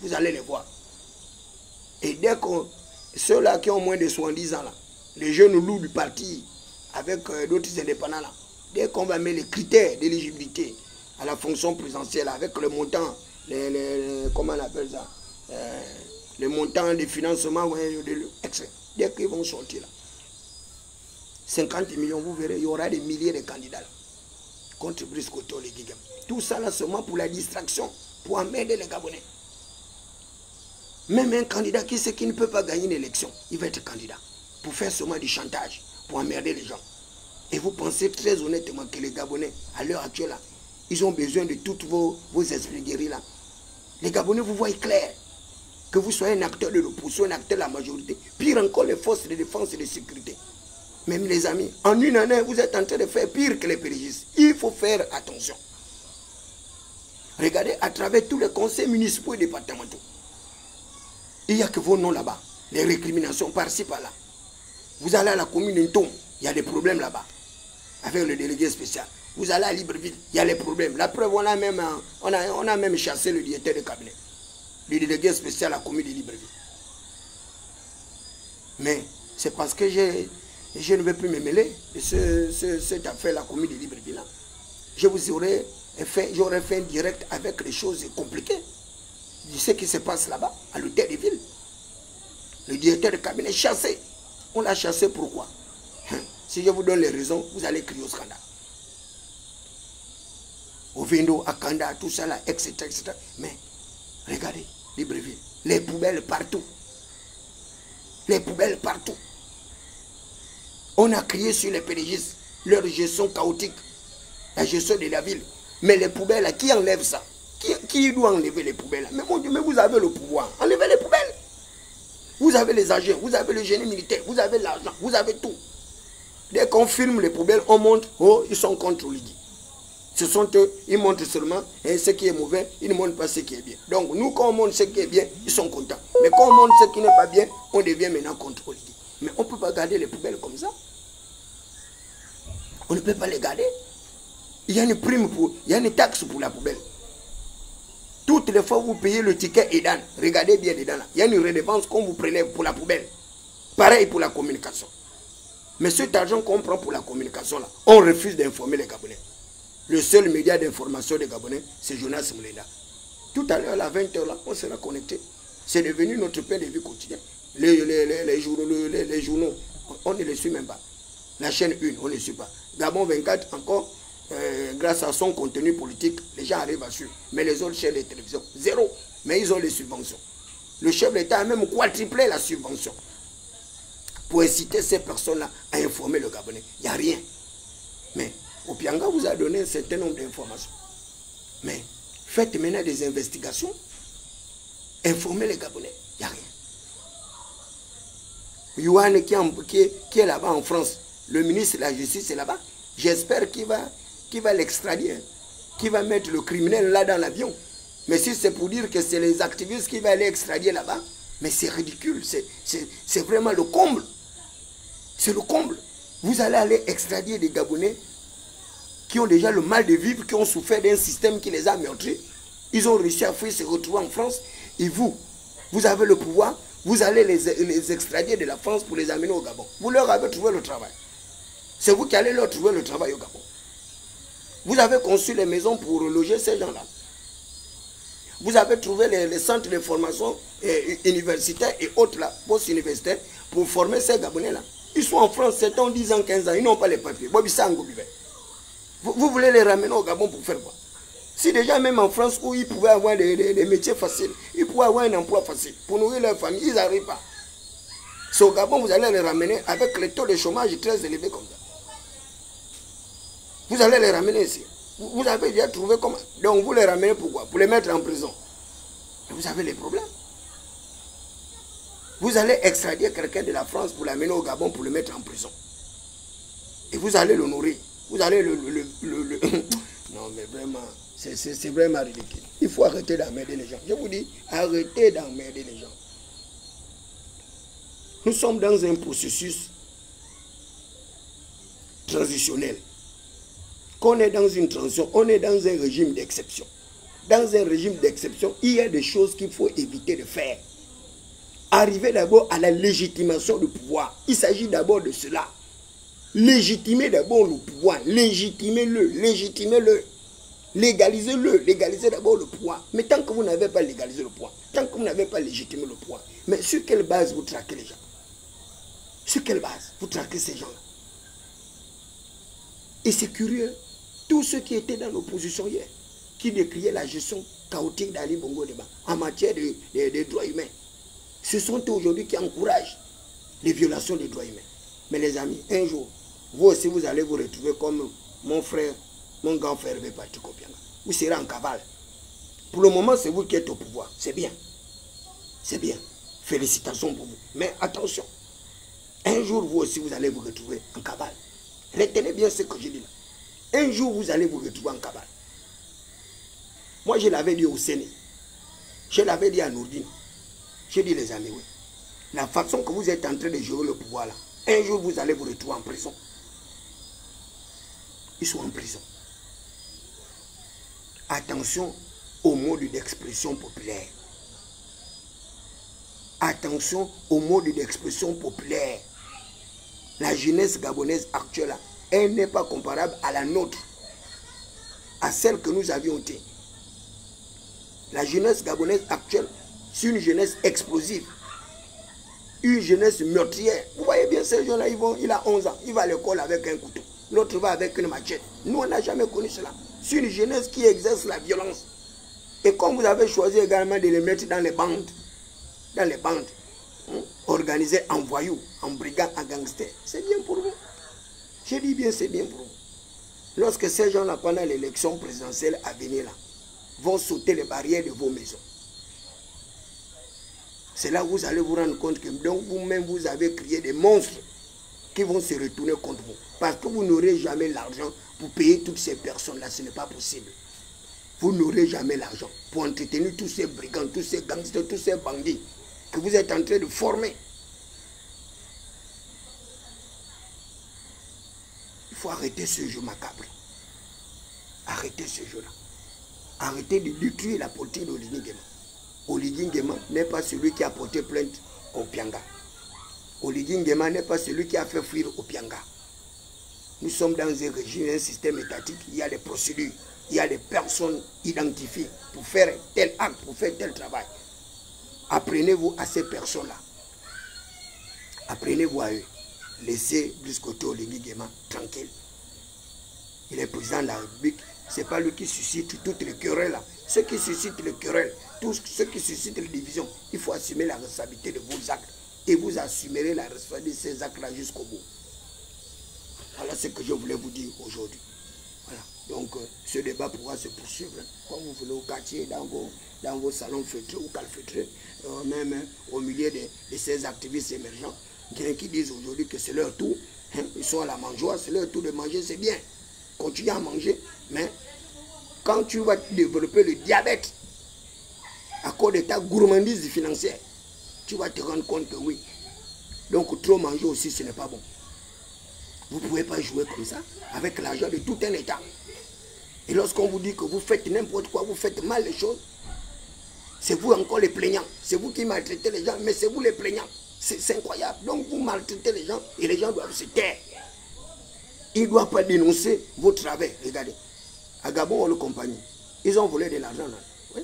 Vous allez les voir. Et dès que ceux-là qui ont moins de 70 ans là, les jeunes loups du parti, avec d'autres indépendants là, dès qu'on va mettre les critères d'éligibilité à la fonction présidentielle avec le montant, comment on appelle ça, les montants de financement, dès qu'ils vont sortir là, 50 millions, vous verrez, il y aura des milliers de candidats là, contre Brice Koto, les Gigam. Tout ça là seulement pour la distraction, pour emmerder les Gabonais. Même un candidat qui sait qu'il ne peut pas gagner une élection, il va être candidat pour faire seulement du chantage, pour emmerder les gens. Et vous pensez très honnêtement que les Gabonais, à l'heure actuelle, là, ils ont besoin de toutes vos esprits là. Les Gabonais vous voient clair. Que vous soyez un acteur de l'opposition, un acteur de la majorité. Pire encore, les forces de défense et de sécurité. Même les amis, en une année, vous êtes en train de faire pire que les pérégistes. Il faut faire attention. Regardez à travers tous les conseils municipaux et départementaux. Il n'y a que vos noms là-bas. Les récriminations par-ci, par-là. Vous allez à la commune d'Intom, il y a des problèmes là-bas. Avec le délégué spécial. Vous allez à Libreville, il y a les problèmes. La preuve, on a même chassé le directeur de cabinet. Le délégué spécial à la commune de Libreville. Mais c'est parce que je ne vais plus me mêler de cette affaire, la commune de Libreville. J'aurais fait un direct avec les choses compliquées. De ce qui se passe là-bas, à l'hôtel de ville. Le directeur de cabinet chassé. On l'a chassé pourquoi? Si je vous donne les raisons, vous allez crier au scandale. Au Vindo, à Kanda, tout ça là, etc., etc. Mais, regardez, Libreville, les poubelles partout. Les poubelles partout. On a crié sur les pérégistes, leur gestion chaotique, la gestion de la ville. Mais les poubelles là, qui enlève ça? Qui doit enlever les poubelles là? Mais mon Dieu, mais vous avez le pouvoir. Enlevez les poubelles. Vous avez les agents, vous avez le génie militaire, vous avez l'argent, vous avez tout. Dès qu'on filme les poubelles, on montre, oh, ils sont contre l'IGI. Ce sont eux, ils montrent seulement ce qui est mauvais, ils ne montrent pas ce qui est bien. Donc nous, quand on montre ce qui est bien, ils sont contents. Mais quand on montre ce qui n'est pas bien, on devient maintenant contre l'IGI. Mais on ne peut pas garder les poubelles comme ça. On ne peut pas les garder. Il y a une prime pour, il y a une taxe pour la poubelle. Toutes les fois vous payez le ticket EDAN, regardez bien dedans là, il y a une redevance qu'on vous prenez pour la poubelle. Pareil pour la communication. Mais cet argent qu'on prend pour la communication là, on refuse d'informer les Gabonais. Le seul média d'information des Gabonais, c'est Jonas Moulenda. Tout à l'heure, à 20h là, on sera connecté. C'est devenu notre pain de vie quotidien. Les journaux, on ne les suit même pas. La chaîne 1, on ne les suit pas. Gabon 24, encore, grâce à son contenu politique, les gens arrivent à suivre. Mais les autres chaînes de télévision, zéro. Mais ils ont les subventions. Le chef d'État a même quadruplé la subvention pour inciter ces personnes-là à informer le Gabonais. Il n'y a rien. Mais Opianga vous a donné un certain nombre d'informations. Mais faites maintenant des investigations. Informez les Gabonais. Il n'y a rien. Yuan qui est là-bas en France, le ministre de la Justice est là-bas. J'espère qu'il va l'extrader. Qu'il va mettre le criminel là dans l'avion. Mais si c'est pour dire que c'est les activistes qui vont aller extrader là-bas, mais c'est ridicule. C'est vraiment le comble. C'est le comble. Vous allez aller extrader des Gabonais qui ont déjà le mal de vivre, qui ont souffert d'un système qui les a meurtris. Ils ont réussi à fuir, se retrouver en France. Et vous avez le pouvoir, vous allez les extrader de la France pour les amener au Gabon. Vous leur avez trouvé le travail. C'est vous qui allez leur trouver le travail au Gabon. Vous avez conçu les maisons pour loger ces gens-là. Vous avez trouvé les centres de formation universitaires et autres là, post-universitaires, pour former ces Gabonais-là. Ils sont en France 7 ans, 10 ans, 15 ans, ils n'ont pas les papiers. Vous voulez les ramener au Gabon pour faire quoi? Si déjà même en France où ils pouvaient avoir des métiers faciles, ils pouvaient avoir un emploi facile pour nourrir leur famille, ils n'arrivent pas. C'est au Gabon, vous allez les ramener avec le taux de chômage très élevé comme ça. Vous allez les ramener ici. Vous avez déjà trouvé comment? Donc vous les ramenez pourquoi? Pour les mettre en prison. Et vous avez les problèmes. Vous allez extrader quelqu'un de la France pour l'amener au Gabon pour le mettre en prison. Et vous allez le nourrir. Vous allez Non mais vraiment, c'est vraiment ridicule. Il faut arrêter d'emmerder les gens. Je vous dis, arrêtez d'emmerder les gens. Nous sommes dans un processus transitionnel. Qu'on est dans une transition, on est dans un régime d'exception. Dans un régime d'exception, il y a des choses qu'il faut éviter de faire. Arriver d'abord à la légitimation du pouvoir. Il s'agit d'abord de cela. Légitimer d'abord le pouvoir. Légitimez-le. Légitimez-le. Légalisez-le. Légalisez d'abord le pouvoir. Mais tant que vous n'avez pas légalisé le pouvoir, tant que vous n'avez pas légitimé le pouvoir, mais sur quelle base vous traquez les gens? Sur quelle base vous traquez ces gens-là? Et c'est curieux. Tous ceux qui étaient dans l'opposition hier, qui décriaient la gestion chaotique d'Ali Bongo Deba en matière de droits humains, ce sont aujourd'hui qui encouragent les violations des droits humains. Mais les amis, un jour, vous aussi vous allez vous retrouver comme mon frère, mon grand frère Patrick Opianga. Vous serez en cavale. Pour le moment, c'est vous qui êtes au pouvoir. C'est bien. C'est bien. Félicitations pour vous. Mais attention, un jour, vous aussi, vous allez vous retrouver en cavale. Retenez bien ce que je dis là. Un jour, vous allez vous retrouver en cavale. Moi, je l'avais dit au Séné. Je l'avais dit à Nourdine. J'ai dit, les amis, oui. La façon que vous êtes en train de gérer le pouvoir là, un jour, vous allez vous retrouver en prison. Ils sont en prison. Attention aux modes d'expression populaire. Attention aux modes d'expression populaire. La jeunesse gabonaise actuelle, elle n'est pas comparable à la nôtre, à celle que nous avions été. La jeunesse gabonaise actuelle, c'est une jeunesse explosive, une jeunesse meurtrière. Vous voyez bien ces gens-là, il a 11 ans, il va à l'école avec un couteau, l'autre va avec une machette. Nous, on n'a jamais connu cela. C'est une jeunesse qui exerce la violence. Et comme vous avez choisi également de les mettre dans les bandes, organisés en voyous, en brigands, en gangsters, c'est bien pour vous. Je dis bien, c'est bien pour vous. Lorsque ces gens-là, pendant l'élection présidentielle à venir, là, vont sauter les barrières de vos maisons, c'est là où vous allez vous rendre compte que donc vous-même, vous avez créé des monstres qui vont se retourner contre vous. Parce que vous n'aurez jamais l'argent pour payer toutes ces personnes-là. Ce n'est pas possible. Vous n'aurez jamais l'argent pour entretenir tous ces brigands, tous ces gangsters, tous ces bandits que vous êtes en train de former. Il faut arrêter ce jeu macabre. Arrêtez ce jeu-là. Arrêtez de détruire la politique d'Oligui Nguema. Oligui Nguema n'est pas celui qui a porté plainte au Pianga. Oligui Nguema n'est pas celui qui a fait fuir au Pianga. Nous sommes dans un régime, un système étatique. Il y a des procédures, il y a des personnes identifiées pour faire tel acte, pour faire tel travail. Apprenez-vous à ces personnes-là. Apprenez-vous à eux. Laissez Brice Côté Oligui Nguema tranquille. Il est président de la République. Ce n'est pas lui qui suscite toutes les querelles. Ceux qui suscitent les querelles, tous ceux qui suscitent les divisions, il faut assumer la responsabilité de vos actes. Et vous assumerez la responsabilité de ces actes-là jusqu'au bout. Voilà ce que je voulais vous dire aujourd'hui. Voilà. Donc, ce débat pourra se poursuivre. Quand vous voulez au quartier, dans vos salons feutrés ou calfeutrés, même au milieu de ces activistes émergents, qui disent aujourd'hui que c'est leur tour. Hein, ils sont à la mangeoire, c'est leur tour de manger, c'est bien. Continue à manger, mais quand tu vas développer le diabète à cause de ta gourmandise financière, tu vas te rendre compte que oui. Donc trop manger aussi, ce n'est pas bon. Vous ne pouvez pas jouer comme ça avec l'argent de tout un État. Et lorsqu'on vous dit que vous faites n'importe quoi, vous faites mal les choses, c'est vous encore les plaignants. C'est vous qui maltraitez les gens, mais c'est vous les plaignants. C'est incroyable. Donc vous maltraitez les gens et les gens doivent se taire. Ils ne doivent pas dénoncer vos travers. Regardez. À Gabon, on le compagnie. Ils ont volé de l'argent. Oui.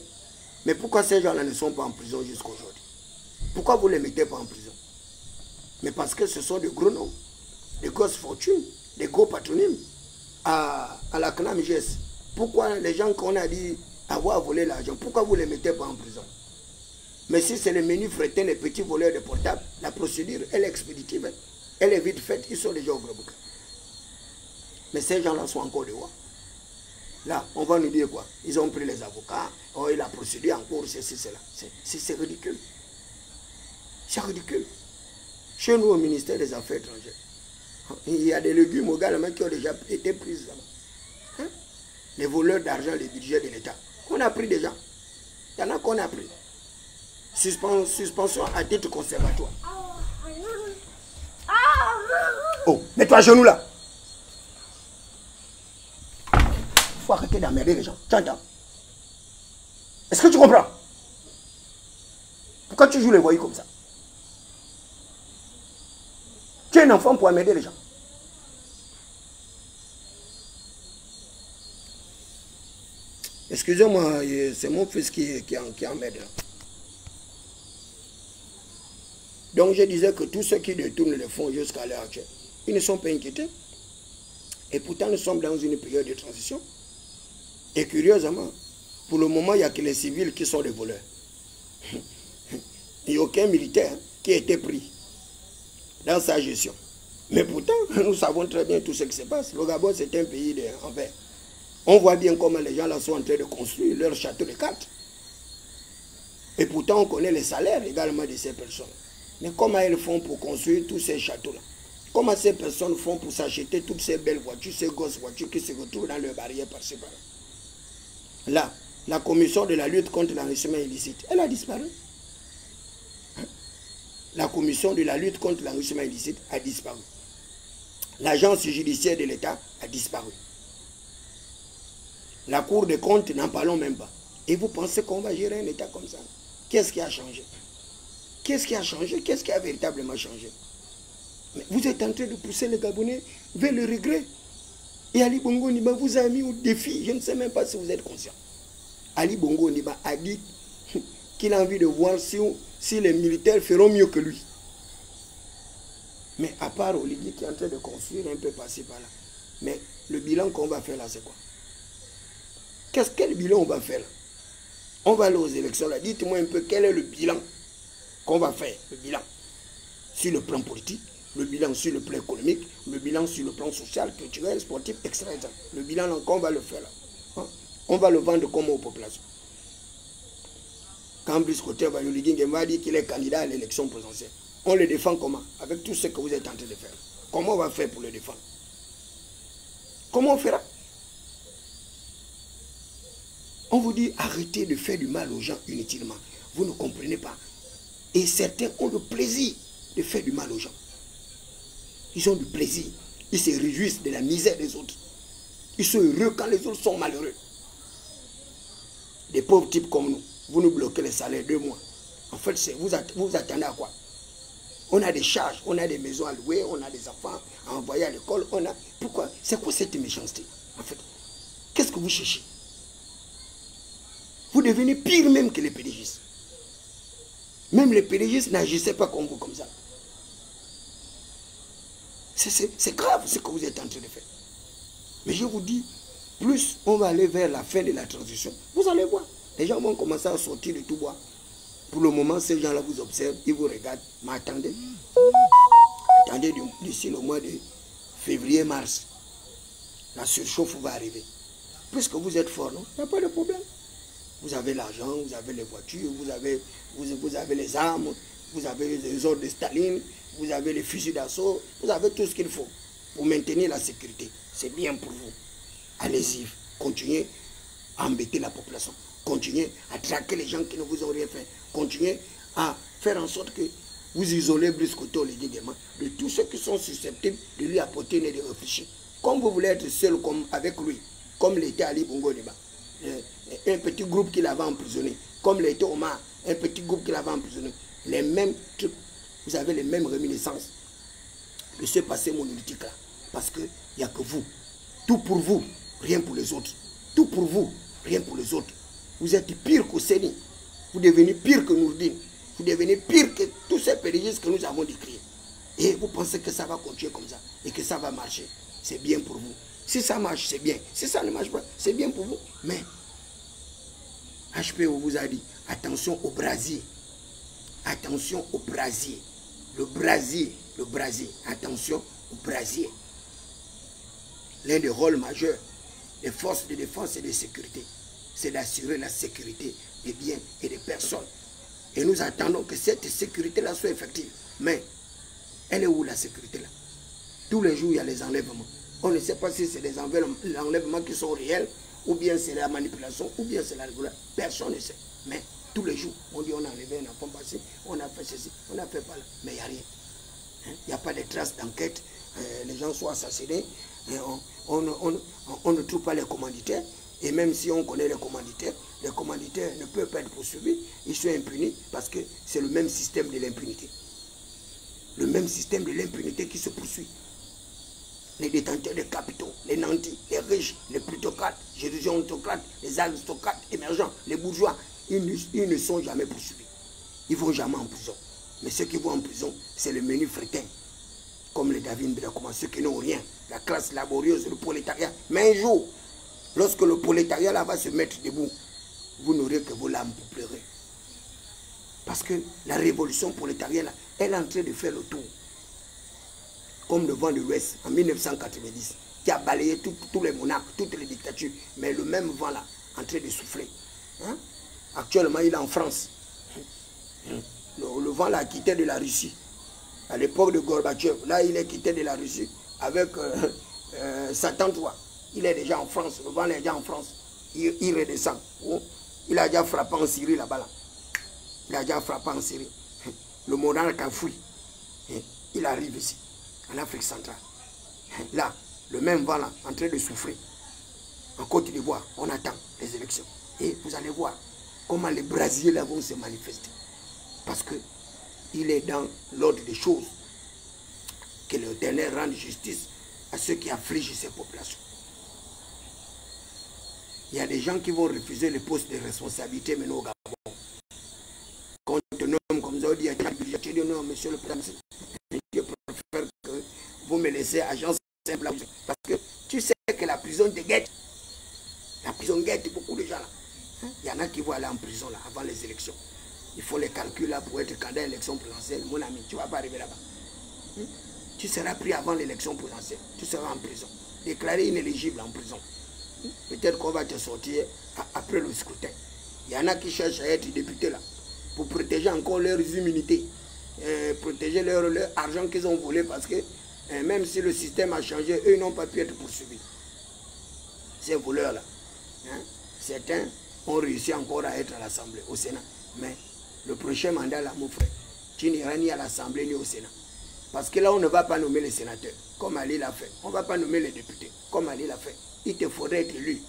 Mais pourquoi ces gens-là ne sont pas en prison jusqu'à aujourd'hui? Pourquoi vous ne les mettez pas en prison? Mais parce que ce sont des gros noms, des grosses fortunes, des gros patronymes. À la CNAM GS. Pourquoi les gens qu'on a dit avoir volé l'argent, pourquoi vous ne les mettez pas en prison? Mais si c'est les menus frétins, les petits voleurs de portables, la procédure, elle est expéditive. Elle est vite faite. Ils sont déjà au gros bouquin. Mais ces gens-là sont encore dehors. Là, on va nous dire quoi? Ils ont pris les avocats, oh, et la procédure en cours, c'est cela. C'est ridicule. C'est ridicule. Chez nous, au ministère des Affaires étrangères, il y a des légumes également qui ont déjà été pris là-bas. Hein? Les voleurs d'argent, les budgets de l'État. On a pris des gens. Il y en a qu'on a pris. Suspension à titre conservatoire. Oh, mets-toi à genoux là. Il faut arrêter d'emmerder les gens. Tu entends? Est-ce que tu comprends? Pourquoi tu joues les voyous comme ça? Tu es un enfant pour emmerder les gens. Excusez-moi, c'est mon fils qui emmerde là. Donc je disais que tous ceux qui détournent le fonds jusqu'à l'heure actuelle, ils ne sont pas inquiétés. Et pourtant nous sommes dans une période de transition. Et curieusement, pour le moment, il n'y a que les civils qui sont des voleurs. Il n'y a aucun militaire qui a été pris dans sa gestion. Mais pourtant, nous savons très bien tout ce qui se passe. Le Gabon, c'est un pays en verre. On voit bien comment les gens là sont en train de construire leur château de cartes. Et pourtant, on connaît les salaires également de ces personnes. Mais comment elles font pour construire tous ces châteaux-là? Comment ces personnes font pour s'acheter toutes ces belles voitures, ces grosses voitures qui se retrouvent dans leurs barrières par-ci par-là? Là, la commission de la lutte contre l'enrichissement illicite, elle a disparu. La commission de la lutte contre l'enrichissement illicite a disparu. L'agence judiciaire de l'État a disparu. La Cour des comptes, n'en parlons même pas. Et vous pensez qu'on va gérer un État comme ça? Qu'est-ce qui a changé? Qu'est-ce qui a changé? Qu'est-ce qui a véritablement changé? Mais vous êtes en train de pousser les Gabonais vers le regret. Et Ali Bongo Ondimba vous a mis au défi. Je ne sais même pas si vous êtes conscient. Ali Bongo Ondimba a dit qu'il a envie de voir si les militaires feront mieux que lui. Mais à part Oligui qui est en train de construire un peu par-ci par-là. Mais le bilan qu'on va faire là, c'est quoi? Quel bilan on va faire là? On va aller aux élections là. Dites-moi un peu quel est le bilan qu'on va faire. Le bilan sur le plan politique, le bilan sur le plan économique, le bilan sur le plan social, culturel, sportif, etc. Le bilan qu'on va le faire là. Hein? On va le vendre comment aux populations? Quand Brice Côté Oligui Nguema dit qu'il est candidat à l'élection présidentielle, on le défend comment? Avec tout ce que vous êtes en train de faire. Comment on va faire pour le défendre? Comment on fera? On vous dit arrêtez de faire du mal aux gens inutilement. Vous ne comprenez pas. Et certains ont le plaisir de faire du mal aux gens. Ils ont du plaisir. Ils se réjouissent de la misère des autres. Ils sont heureux quand les autres sont malheureux. Des pauvres types comme nous, vous nous bloquez les salaires 2 mois. En fait, vous attendez à quoi? On a des charges, on a des maisons à louer, on a des enfants à envoyer à l'école. Pourquoi? C'est quoi cette méchanceté? En fait, qu'est-ce que vous cherchez? Vous devenez pire même que les PDGistes. Même les PDGistes n'agissaient pas comme vous, comme ça. C'est grave ce que vous êtes en train de faire. Mais je vous dis, plus on va aller vers la fin de la transition, vous allez voir. Les gens vont commencer à sortir de tout bois. Pour le moment, ces gens-là vous observent, ils vous regardent. Mais attendez. Attendez d'ici le mois de février-mars. La surchauffe va arriver. Puisque vous êtes fort, non? Il n'y a pas de problème. Vous avez l'argent, vous avez les voitures, vous avez les armes, vous avez les ordres de Staline, vous avez les fusils d'assaut, vous avez tout ce qu'il faut pour maintenir la sécurité. C'est bien pour vous. Allez-y, continuez à embêter la population. Continuez à traquer les gens qui ne vous ont rien fait. Continuez à faire en sorte que vous isolez Brice Koto de tous ceux qui sont susceptibles de lui apporter une aide réfléchie. Comme vous voulez être seul avec lui, comme l'était Ali Bongo Deba, un petit groupe qui l'avait emprisonné, comme l'était Omar, un petit groupe qui l'avait emprisonné, les mêmes trucs, vous avez les mêmes réminiscences de ce passé monolithique là. Parce qu'il n'y a que vous. Tout pour vous, rien pour les autres. Tout pour vous, rien pour les autres. Vous êtes pire qu'Osseni. Vous devenez pire que Nourdine. Vous devenez pire que tous ces pérégistes que nous avons décrits. Et vous pensez que ça va continuer comme ça et que ça va marcher. C'est bien pour vous. Si ça marche, c'est bien. Si ça ne marche pas, c'est bien pour vous. Mais HPO vous a dit, attention au brasier. Attention au brasier. Le brasier. Attention au brasier. L'un des rôles majeurs des forces de défense et de sécurité, c'est d'assurer la sécurité des biens et des personnes. Et nous attendons que cette sécurité-là soit effective. Mais, elle est où la sécurité-là? Tous les jours, il y a les enlèvements. On ne sait pas si c'est des enlèvements qui sont réels, ou bien c'est la manipulation, ou bien c'est la régulation. Personne ne sait. Mais, tous les jours, on dit on a enlevé un enfant passé, on a fait ceci, on a fait pas là. Mais il n'y a rien. Il n'y a pas de traces d'enquête. Les gens sont assassinés. On ne trouve pas les commanditaires. Et même si on connaît les commanditaires ne peuvent pas être poursuivis. Ils sont impunis parce que c'est le même système de l'impunité. Le même système de l'impunité qui se poursuit. Les détenteurs de capitaux, les nantis, les riches, les plutocrates, les autocrates, les aristocrates émergents, les bourgeois, ils ne sont jamais poursuivis. Ils ne vont jamais en prison. Mais ceux qui vont en prison, c'est le menu fretin. Comme les David Mbekoma, ceux qui n'ont rien. La classe laborieuse, le prolétariat. Mais un jour, lorsque le prolétariat là va se mettre debout, vous n'aurez que vos larmes pour pleurer. Parce que la révolution prolétarienne là, elle est en train de faire le tour. Comme le vent de l'Ouest en 1990, qui a balayé tous les monarques, toutes les dictatures. Mais le même vent là, en train de souffler. Hein? Actuellement, il est en France. Le vent là quitté de la Russie. À l'époque de Gorbatchev, là il est quitté de la Russie avec Satan 3. Il est déjà en France, le vent est déjà en France. Il redescend. Il a déjà frappé en Syrie là-bas. Là. Il a déjà frappé en Syrie. Le monarque a fui. Il arrive ici, en Afrique centrale. Là, le même vent là, en train de souffrir. En Côte d'Ivoire, on attend les élections. Et vous allez voir comment les brasiers là vont se manifester. Parce que il est dans l'ordre des choses que l'Éternel rende justice à ceux qui affligent ces populations. Il y a des gens qui vont refuser les postes de responsabilité maintenant au Gabon. Quand on te nomme comme ça, on dit, tu dis non, monsieur le président, je préfère que vous me laissez agent simple. Parce que tu sais que la prison te guette. La prison guette beaucoup de gens là. Il y en a qui vont aller en prison là, avant les élections. Il faut les calculs là pour être candidat à l'élection présidentielle. Mon ami, tu ne vas pas arriver là-bas. Tu seras pris avant l'élection présidentielle. Tu seras en prison. Déclaré inéligible en prison. Peut-être qu'on va te sortir après le scrutin. Il y en a qui cherchent à être députés là. Pour protéger encore leurs immunités. Protéger leur argent qu'ils ont volé parce que même si le système a changé, eux n'ont pas pu être poursuivis. Ces voleurs là. Certains ont réussi encore à être à l'Assemblée, au Sénat. Mais le prochain mandat là, mon frère, tu n'iras ni à l'Assemblée ni au Sénat. Parce que là, on ne va pas nommer les sénateurs, comme Ali l'a fait. On ne va pas nommer les députés, comme Ali l'a fait. Il te faudrait être élu.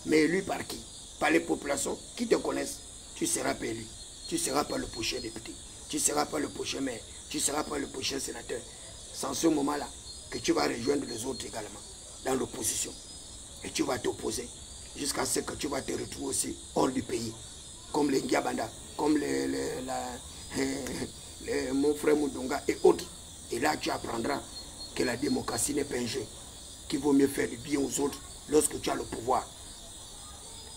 Mais élu par qui? Par les populations qui te connaissent. Tu ne seras pas élu. Tu ne seras pas le prochain député. Tu ne seras pas le prochain maire. Tu ne seras pas le prochain sénateur. C'est en ce moment-là que tu vas rejoindre les autres également, dans l'opposition. Et tu vas t'opposer jusqu'à ce que tu vas te retrouver aussi hors du pays. Comme les Ndiabanda, comme mon frère Moudonga et autres. Et là, tu apprendras que la démocratie n'est pas un jeu. Qu'il vaut mieux faire du bien aux autres lorsque tu as le pouvoir.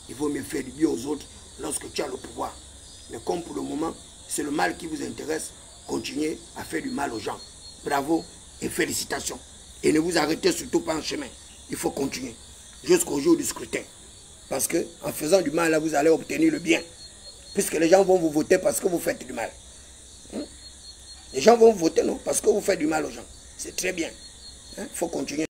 Il vaut mieux faire du bien aux autres lorsque tu as le pouvoir. Mais comme pour le moment, c'est le mal qui vous intéresse, continuez à faire du mal aux gens. Bravo et félicitations. Et ne vous arrêtez surtout pas en chemin. Il faut continuer jusqu'au jour du scrutin. Parce qu'en faisant du mal, là, vous allez obtenir le bien. Puisque les gens vont vous voter parce que vous faites du mal. Les gens vont vous voter, non? Parce que vous faites du mal aux gens. C'est très bien. Il faut continuer.